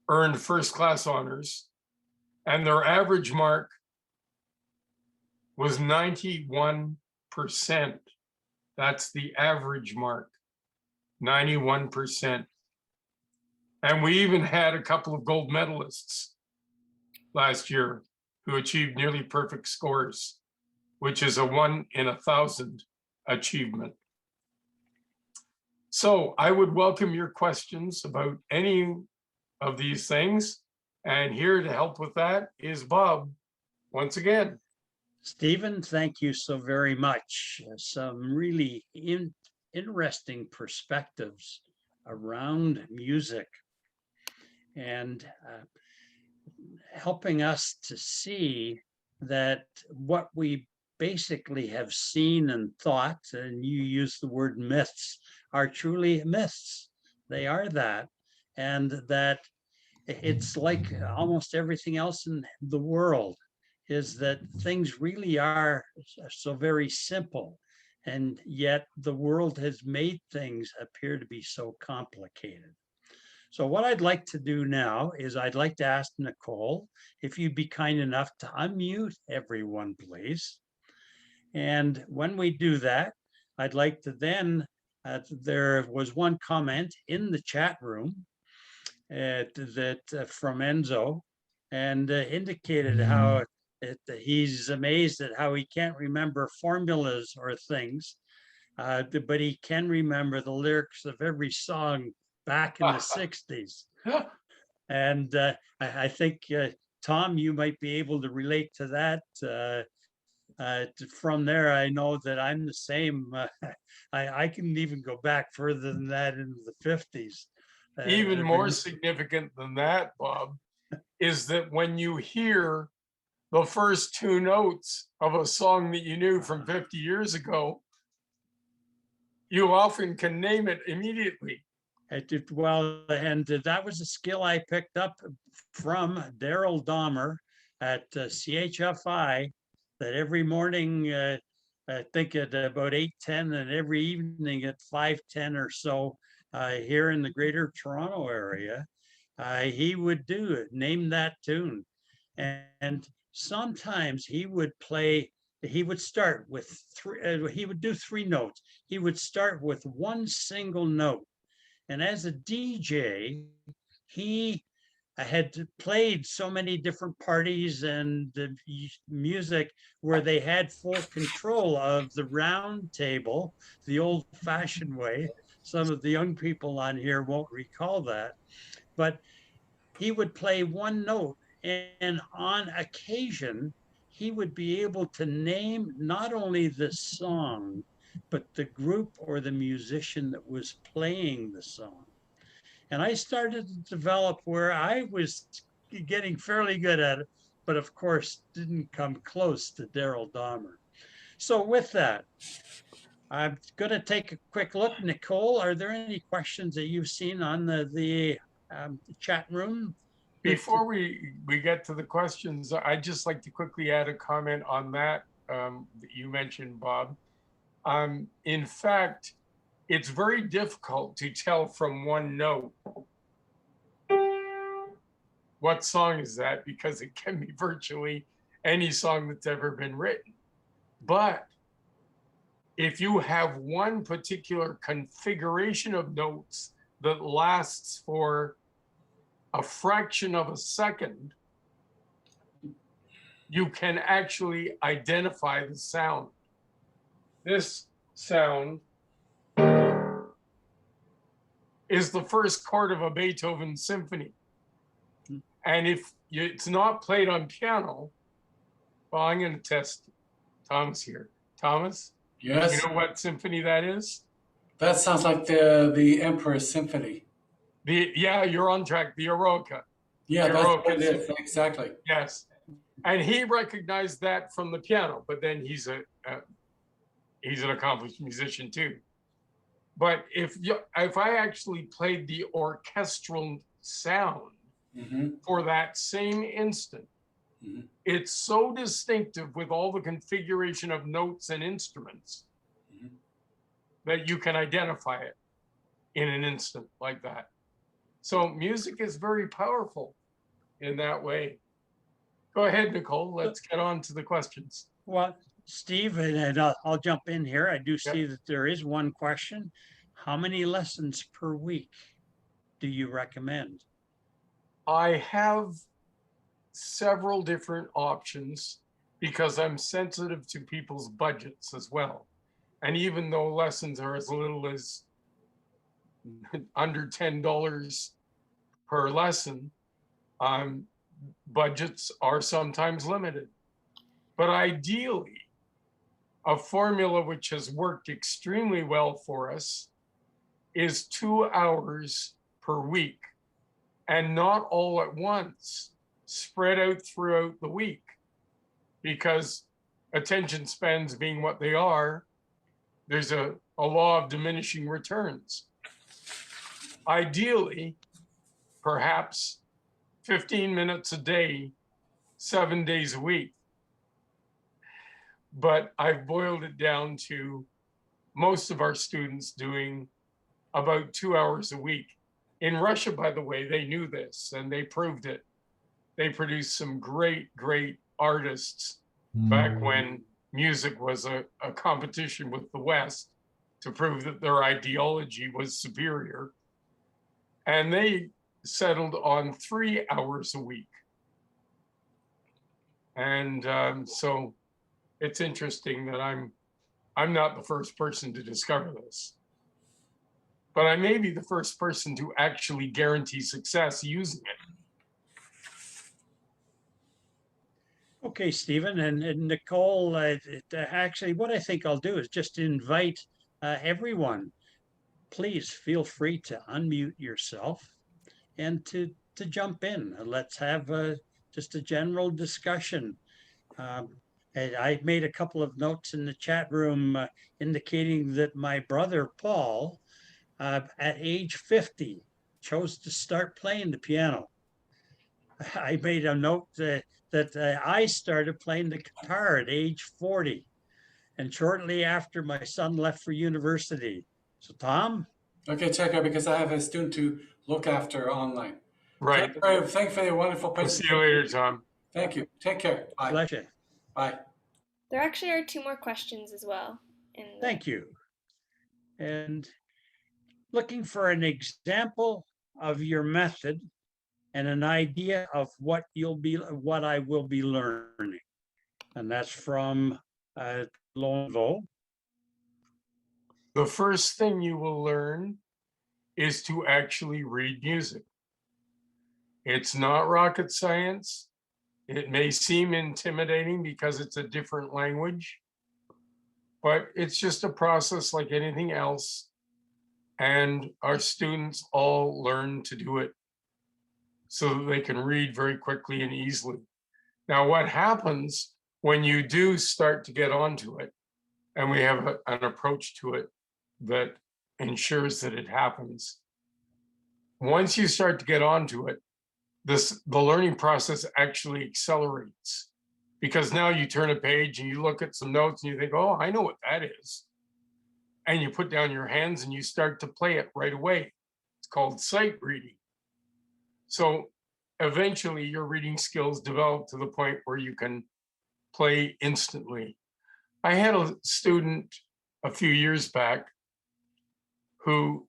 earned first-class honors, and their average mark was 91%. That's the average mark, 91%. And we even had a couple of gold medalists last year who achieved nearly perfect scores, which is a 1 in 1,000 achievement. So I would welcome your questions about any of these things. And here to help with that is Bob, once again.
Stephen, thank you so very much. Some really interesting perspectives around music and helping us to see that what we basically have seen and thought, and you use the word myths, are truly myths. They are that. And that it's like almost everything else in the world, is that things really are so very simple. And yet the world has made things appear to be so complicated. So what I'd like to do now is I'd like to ask Nicole if you'd be kind enough to unmute everyone, please. And when we do that, I'd like to then, there was one comment in the chat room that from Enzo, and indicated how he's amazed at how he can't remember formulas or things, but he can remember the lyrics of every song back in the 60s. And I think, Tom, you might be able to relate to that. From there, I know that I'm the same. I can even go back further than that into the 50s.
Even more significant than that, Bob, is that when you hear the first two notes of a song that you knew from 50 years ago, you often can name it immediately.
Well, and that was a skill I picked up from Daryl Dahmer at CHFI, that every morning, I think at about 8:10, and every evening at 5:10 or so, here in the Greater Toronto area, he would do it, name that tune. And sometimes he would start with three, he would do three notes. He would start with one single note. And as a DJ, he had played so many different parties and the music where they had full control of the round table, the old fashioned way. Some of the young people on here won't recall that, but he would play one note, and on occasion, he would be able to name not only the song, but the group or the musician that was playing the song. And I started to develop where I was getting fairly good at it, but of course didn't come close to Daryl Dahmer. So with that, I'm going to take a quick look. Nicole, are there any questions that you've seen on the chat room?
Before we get to the questions, I'd just like to quickly add a comment on that that you mentioned, Bob. In fact, it's very difficult to tell from one note what song is that, because it can be virtually any song that's ever been written. But if you have one particular configuration of notes that lasts for a fraction of a second, you can actually identify the sound. This sound is the first chord of a Beethoven symphony. And if it's not played on piano, well, I'm going to test Thomas here. Thomas?
Yes.
You know what symphony that is?
That sounds like the Emperor's Symphony.
Yeah, you're on track. The Eroica.
Yeah,
the
that's
Eroica
what it is.
Symphony.
Exactly.
Yes. And he recognized that from the piano, but then he's an accomplished musician too. But if I actually played the orchestral sound for that same instant, it's so distinctive with all the configuration of notes and instruments that you can identify it in an instant like that. So music is very powerful in that way. Go ahead, Nicole. Let's get on to the questions.
Well, Steve, and I'll jump in here. I do see that there is one question. How many lessons per week do you recommend?
I have several different options because I'm sensitive to people's budgets as well. And even though lessons are as little as under $10 per lesson, budgets are sometimes limited. But ideally, a formula which has worked extremely well for us is 2 hours per week, and not all at once, spread out throughout the week, because attention spans being what they are, there's a law of diminishing returns. Ideally, perhaps 15 minutes a day, 7 days a week. But I've boiled it down to most of our students doing about 2 hours a week. In Russia, by the way, they knew this and they proved it. They produced some great artists back when music was a competition with the West to prove that their ideology was superior. And they settled on 3 hours a week. And so it's interesting that I'm not the first person to discover this, but I may be the first person to actually guarantee success using it.
Okay, Stephen and Nicole, actually what I think I'll do is just invite everyone. Please feel free to unmute yourself and to jump in. Let's have just a general discussion. And I made a couple of notes in the chat room indicating that my brother Paul, at age 50, chose to start playing the piano. I made a note that I started playing the guitar at age 40, and shortly after my son left for university. So Tom?
Okay, check out because I have a student to look after online.
Right.
Thank you for your wonderful
We'll
presentation.
see you later, Tom.
Thank you. Take care. Bye.
Pleasure.
Bye.
There actually are 2 more questions as well.
Thank you. And looking for an example of your method and an idea of what I will be learning. And that's from Lonvo.
The first thing you will learn is to actually read music. It's not rocket science. It may seem intimidating because it's a different language, but it's just a process like anything else. And our students all learn to do it so that they can read very quickly and easily. Now, what happens when you do start to get onto it, and we have an approach to it that ensures that it happens. Once you start to get onto it, the learning process actually accelerates, because now you turn a page and you look at some notes and you think, oh, I know what that is. And you put down your hands and you start to play it right away. It's called sight reading. So eventually your reading skills develop to the point where you can play instantly. I had a student a few years back who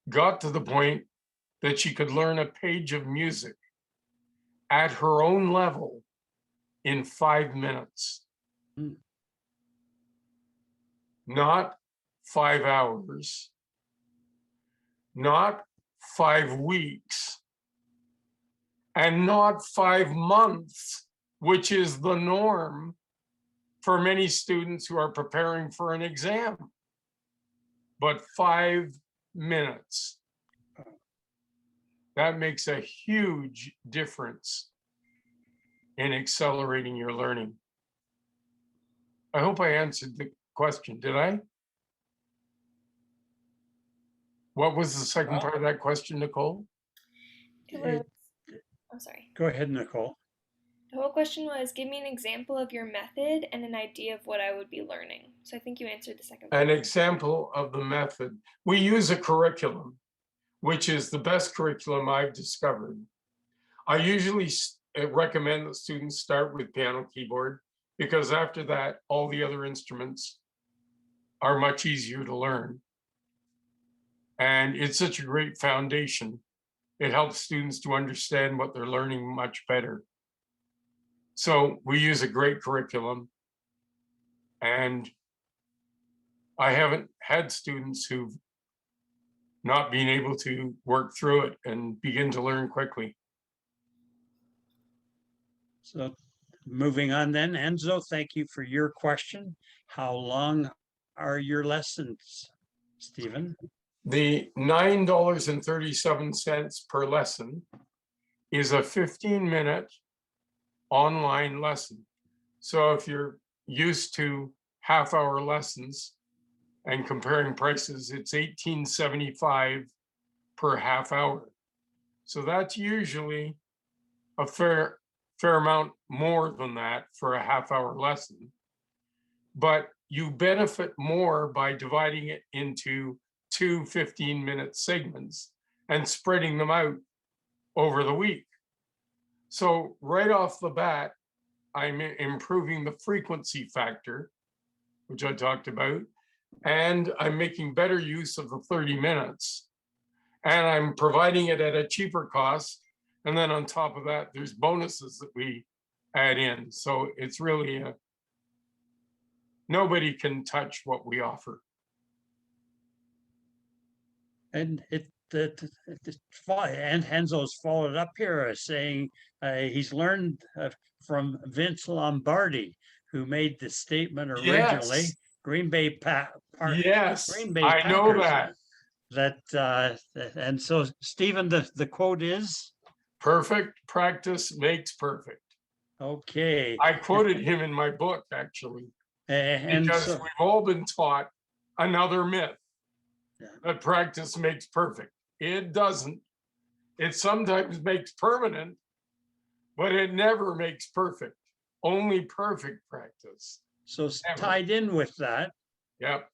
got to the point that she could learn a page of music at her own level in 5 minutes. Not 5 hours, not 5 weeks, and not 5 months, which is the norm for many students who are preparing for an exam, but 5 minutes. That makes a huge difference in accelerating your learning. I hope I answered the question. Did I? What was the second part of that question, Nicole?
I'm sorry.
Go ahead, Nicole.
The whole question was, give me an example of your method and an idea of what I would be learning. So I think you answered the second part.
An example of the method. We use a curriculum, which is the best curriculum I've discovered. I usually recommend that students start with piano keyboard, because after that, all the other instruments are much easier to learn. And it's such a great foundation. It helps students to understand what they're learning much better. So we use a great curriculum. And I haven't had students who've not being able to work through it and begin to learn quickly.
So moving on then, Enzo, thank you for your question. How long are your lessons, Stephen?
The $9.37 per lesson is a 15-minute online lesson. So if you're used to half-hour lessons and comparing prices, it's $18.75 per half hour. So that's usually a fair amount more than that for a half-hour lesson. But you benefit more by dividing it into two 15-minute segments and spreading them out over the week. So right off the bat, I'm improving the frequency factor, which I talked about, and I'm making better use of the 30 minutes, and I'm providing it at a cheaper cost. And then on top of that, there's bonuses that we add in. So it's really nobody can touch what we offer.
And and Enzo's followed up here saying he's learned from Vince Lombardi, who made the statement originally.
Yes.
Green Bay
Yes,
Green Bay
I know
Packers,
that.
And so Stephen, the quote is,
perfect practice makes perfect.
Okay.
I quoted him in my book, actually,
And
because
so,
we've all been taught another myth that practice makes perfect. It doesn't. It sometimes makes permanent, but it never makes perfect. Only perfect practice.
so
Never.
tied in with that,
Yep.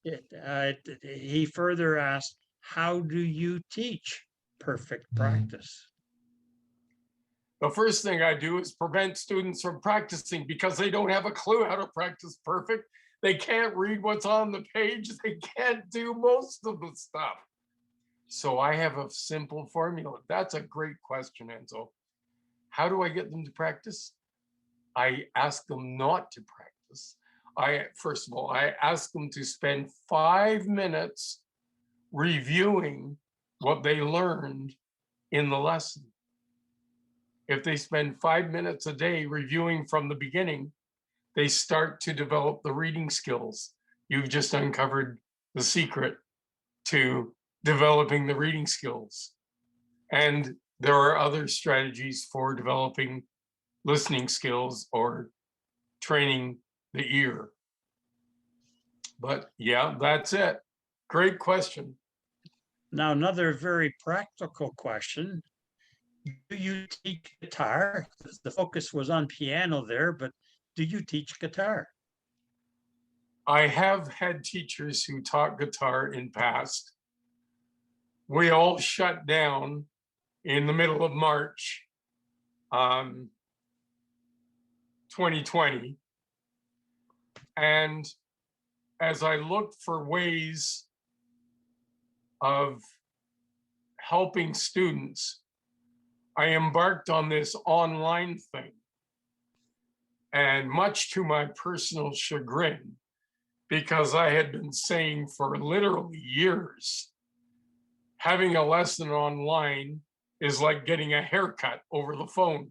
he further asked, how do you teach perfect practice?
The first thing I do is prevent students from practicing because they don't have a clue how to practice perfect. They can't read what's on the page. They can't do most of the stuff. So I have a simple formula. That's a great question, Enzo. How do I get them to practice? I ask them not to practice. First of all, I ask them to spend 5 minutes reviewing what they learned in the lesson. If they spend 5 minutes a day reviewing from the beginning, they start to develop the reading skills. You've just uncovered the secret to developing the reading skills. And there are other strategies for developing listening skills or training the ear. But yeah, that's it. Great question.
Now, another very practical question. Do you teach guitar? The focus was on piano there, but do you teach guitar?
I have had teachers who taught guitar in past. We all shut down in the middle of March 2020. And as I looked for ways of helping students, I embarked on this online thing. And much to my personal chagrin, because I had been saying for literally years, having a lesson online is like getting a haircut over the phone.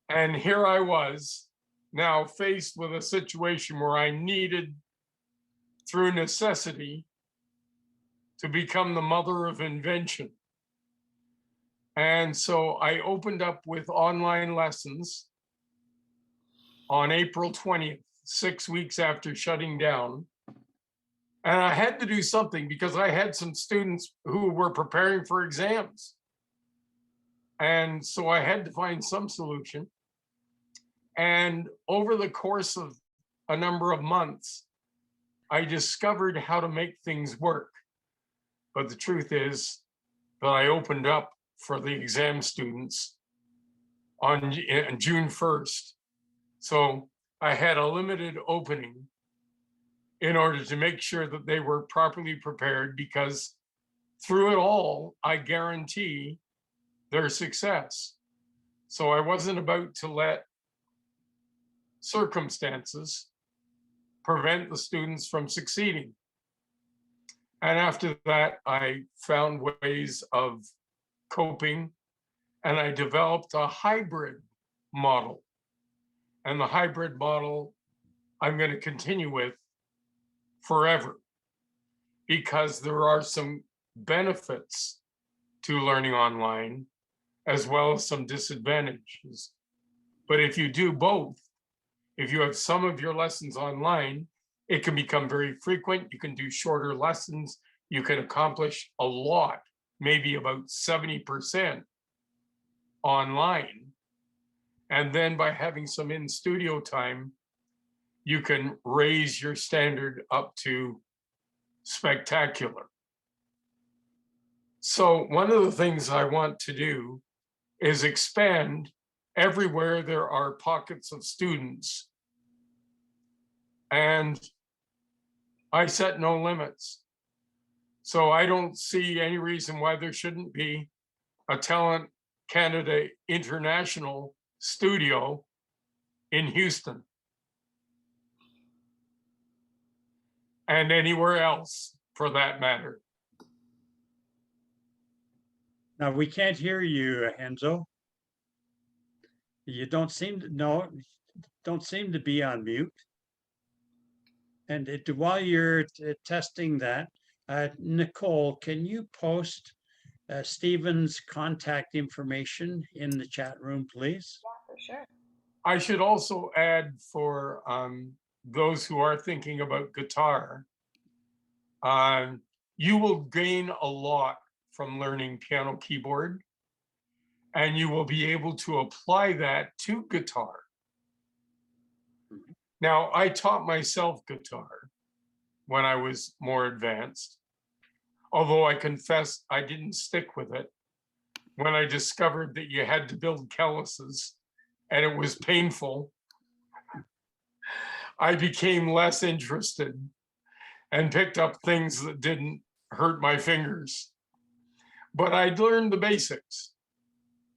And here I was now faced with a situation where I needed, through necessity, to become the mother of invention. And so I opened up with online lessons on April 20th, 6 weeks after shutting down. And I had to do something because I had some students who were preparing for exams. And so I had to find some solution. And over the course of a number of months, I discovered how to make things work. But the truth is that I opened up for the exam students on June 1st. So I had a limited opening in order to make sure that they were properly prepared, because through it all, I guarantee their success. So I wasn't about to let circumstances prevent the students from succeeding. And after that, I found ways of coping, and I developed a hybrid model. And the hybrid model I'm going to continue with forever, because there are some benefits to learning online as well as some disadvantages. But if you do both, if you have some of your lessons online, it can become very frequent. You can do shorter lessons. You can accomplish a lot, maybe about 70% online. And then by having some in-studio time, you can raise your standard up to spectacular. So one of the things I want to do is expand everywhere there are pockets of students. And I set no limits. So I don't see any reason why there shouldn't be a Talent Canada International studio in Houston and anywhere else for that matter.
Now, we can't hear you, Enzo. You don't seem to be on mute. And while you're testing that, Nicole, can you post Stephen's contact information in the chat room, please?
Yeah, for sure.
I should also add for those who are thinking about guitar, you will gain a lot from learning piano keyboard, and you will be able to apply that to guitar. Now, I taught myself guitar when I was more advanced, although I confess I didn't stick with it when I discovered that you had to build calluses and it was painful. I became less interested and picked up things that didn't hurt my fingers. But I learned the basics.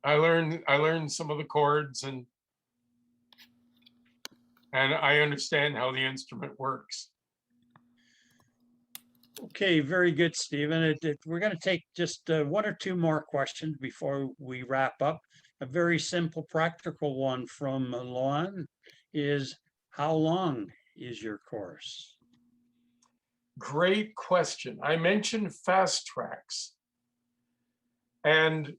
I learned some of the chords, and I understand how the instrument works.
Okay, very good, Stephen. We're going to take just one or two more questions before we wrap up. A very simple, practical one from Luan is, how long is your course?
Great question. I mentioned fast tracks. And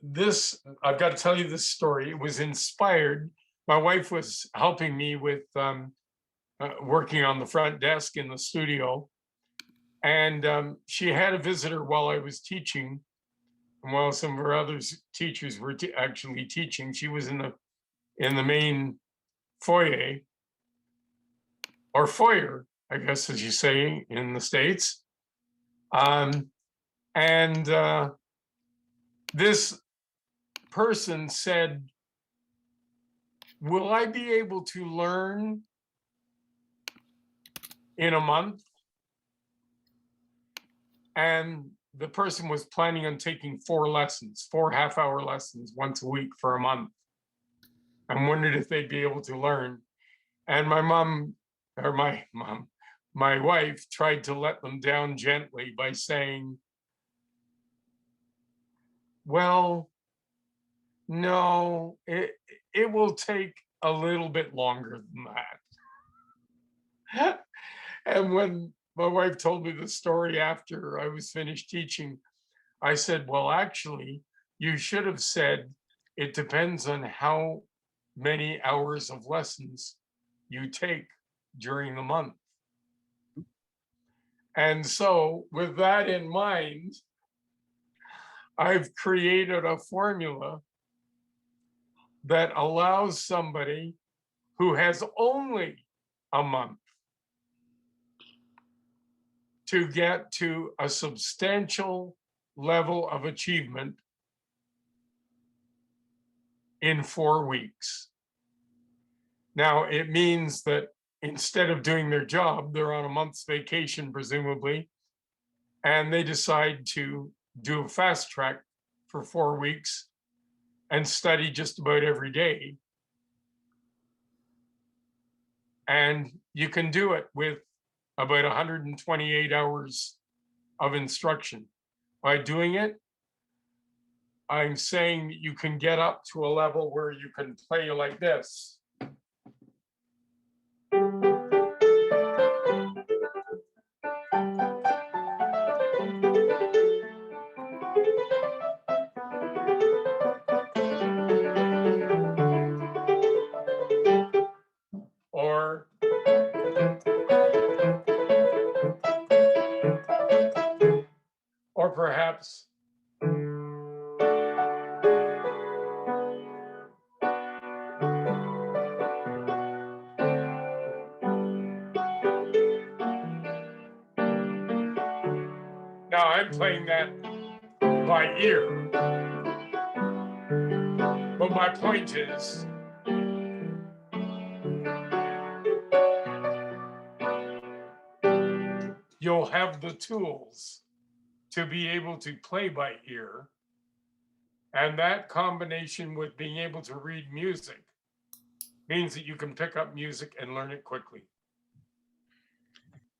this, I've got to tell you this story. It was inspired. My wife was helping me with working on the front desk in the studio. And she had a visitor while I was teaching. And while some of her other teachers were actually teaching, she was in the main foyer, or foyer, I guess, as you say in the States. This person said, will I be able to learn in a month? And the person was planning on taking 4 lessons, 4 half-hour lessons once a week for a month. I wondered if they'd be able to learn. And my wife tried to let them down gently by saying, well, no, it will take a little bit longer than that. And when my wife told me the story after I was finished teaching, I said, well, actually, you should have said, it depends on how many hours of lessons you take during the month. And so with that in mind, I've created a formula that allows somebody who has only a month to get to a substantial level of achievement in 4 weeks. Now, it means that instead of doing their job, they're on a month's vacation, presumably, and they decide to do a fast track for 4 weeks and study just about every day. And you can do it with about 128 hours of instruction. By doing it, I'm saying that you can get up to a level where you can play like this. Or perhaps now I'm playing that by ear. But my point is, you'll have the tools to be able to play by ear. And that combination with being able to read music means that you can pick up music and learn it quickly.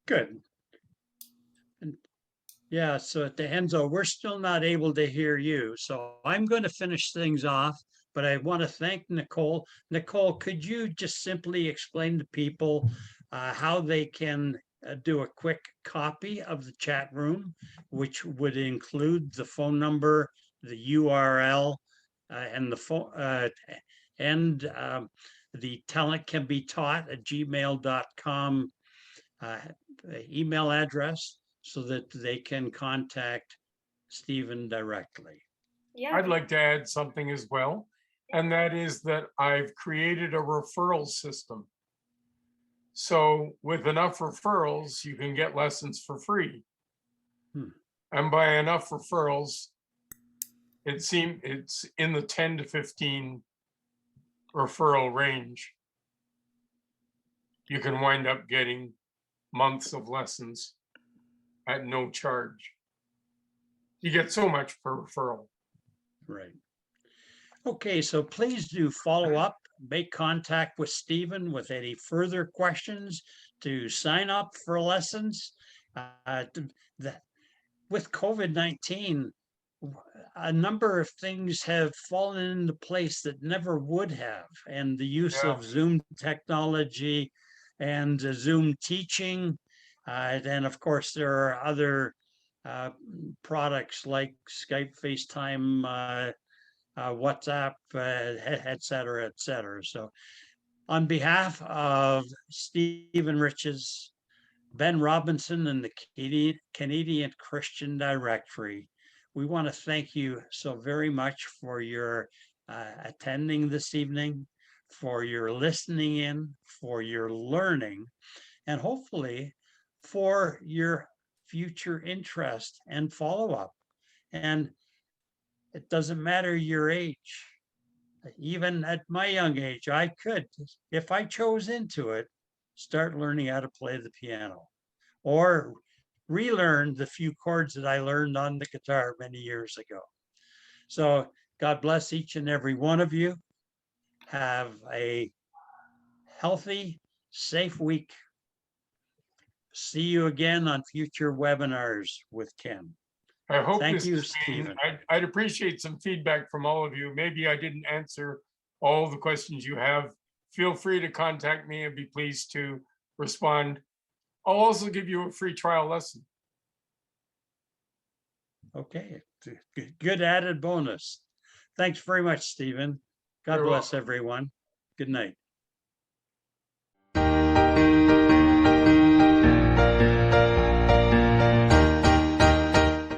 Good. And yeah, so at the Enzo, we're still not able to hear you. So I'm going to finish things off, but I want to thank Nicole. Nicole, could you just simply explain to people how they can do a quick copy of the chat room, which would include the phone number, the URL, and the phone and the talent can be taught at gmail.com email address so that they can contact Stephen directly.
Yeah.
I'd like to add something as well, and that is that I've created a referral system. So with enough referrals, you can get lessons for free. And by enough referrals, it's in the 10 to 15 referral range. You can wind up getting months of lessons at no charge. You get so much per referral.
Right. Okay, so please do follow up, make contact with Stephen with any further questions to sign up for lessons. With COVID-19, a number of things have fallen into place that never would have, and the use of Zoom technology and Zoom teaching. And of course, there are other products like Skype, FaceTime, WhatsApp, et cetera, et cetera. So on behalf of Stephen Riches, Ben Robinson, and the Canadian Christian Directory, we want to thank you so very much for your attending this evening, for your listening in, for your learning, and hopefully for your future interest and follow-up. And it doesn't matter your age. Even at my young age, I could, if I chose into it, start learning how to play the piano or relearn the few chords that I learned on the guitar many years ago. So God bless each and every one of you. Have a healthy, safe week. See you again on future webinars with Ken.
I hope
Thank
this
you,
is being-
Stephen.
I'd appreciate some feedback from all of you. Maybe I didn't answer all the questions you have. Feel free to contact me and be pleased to respond. I'll also give you a free trial lesson.
Okay, good added bonus. Thanks very much, Stephen. God
You're
bless
welcome.
everyone. Good night.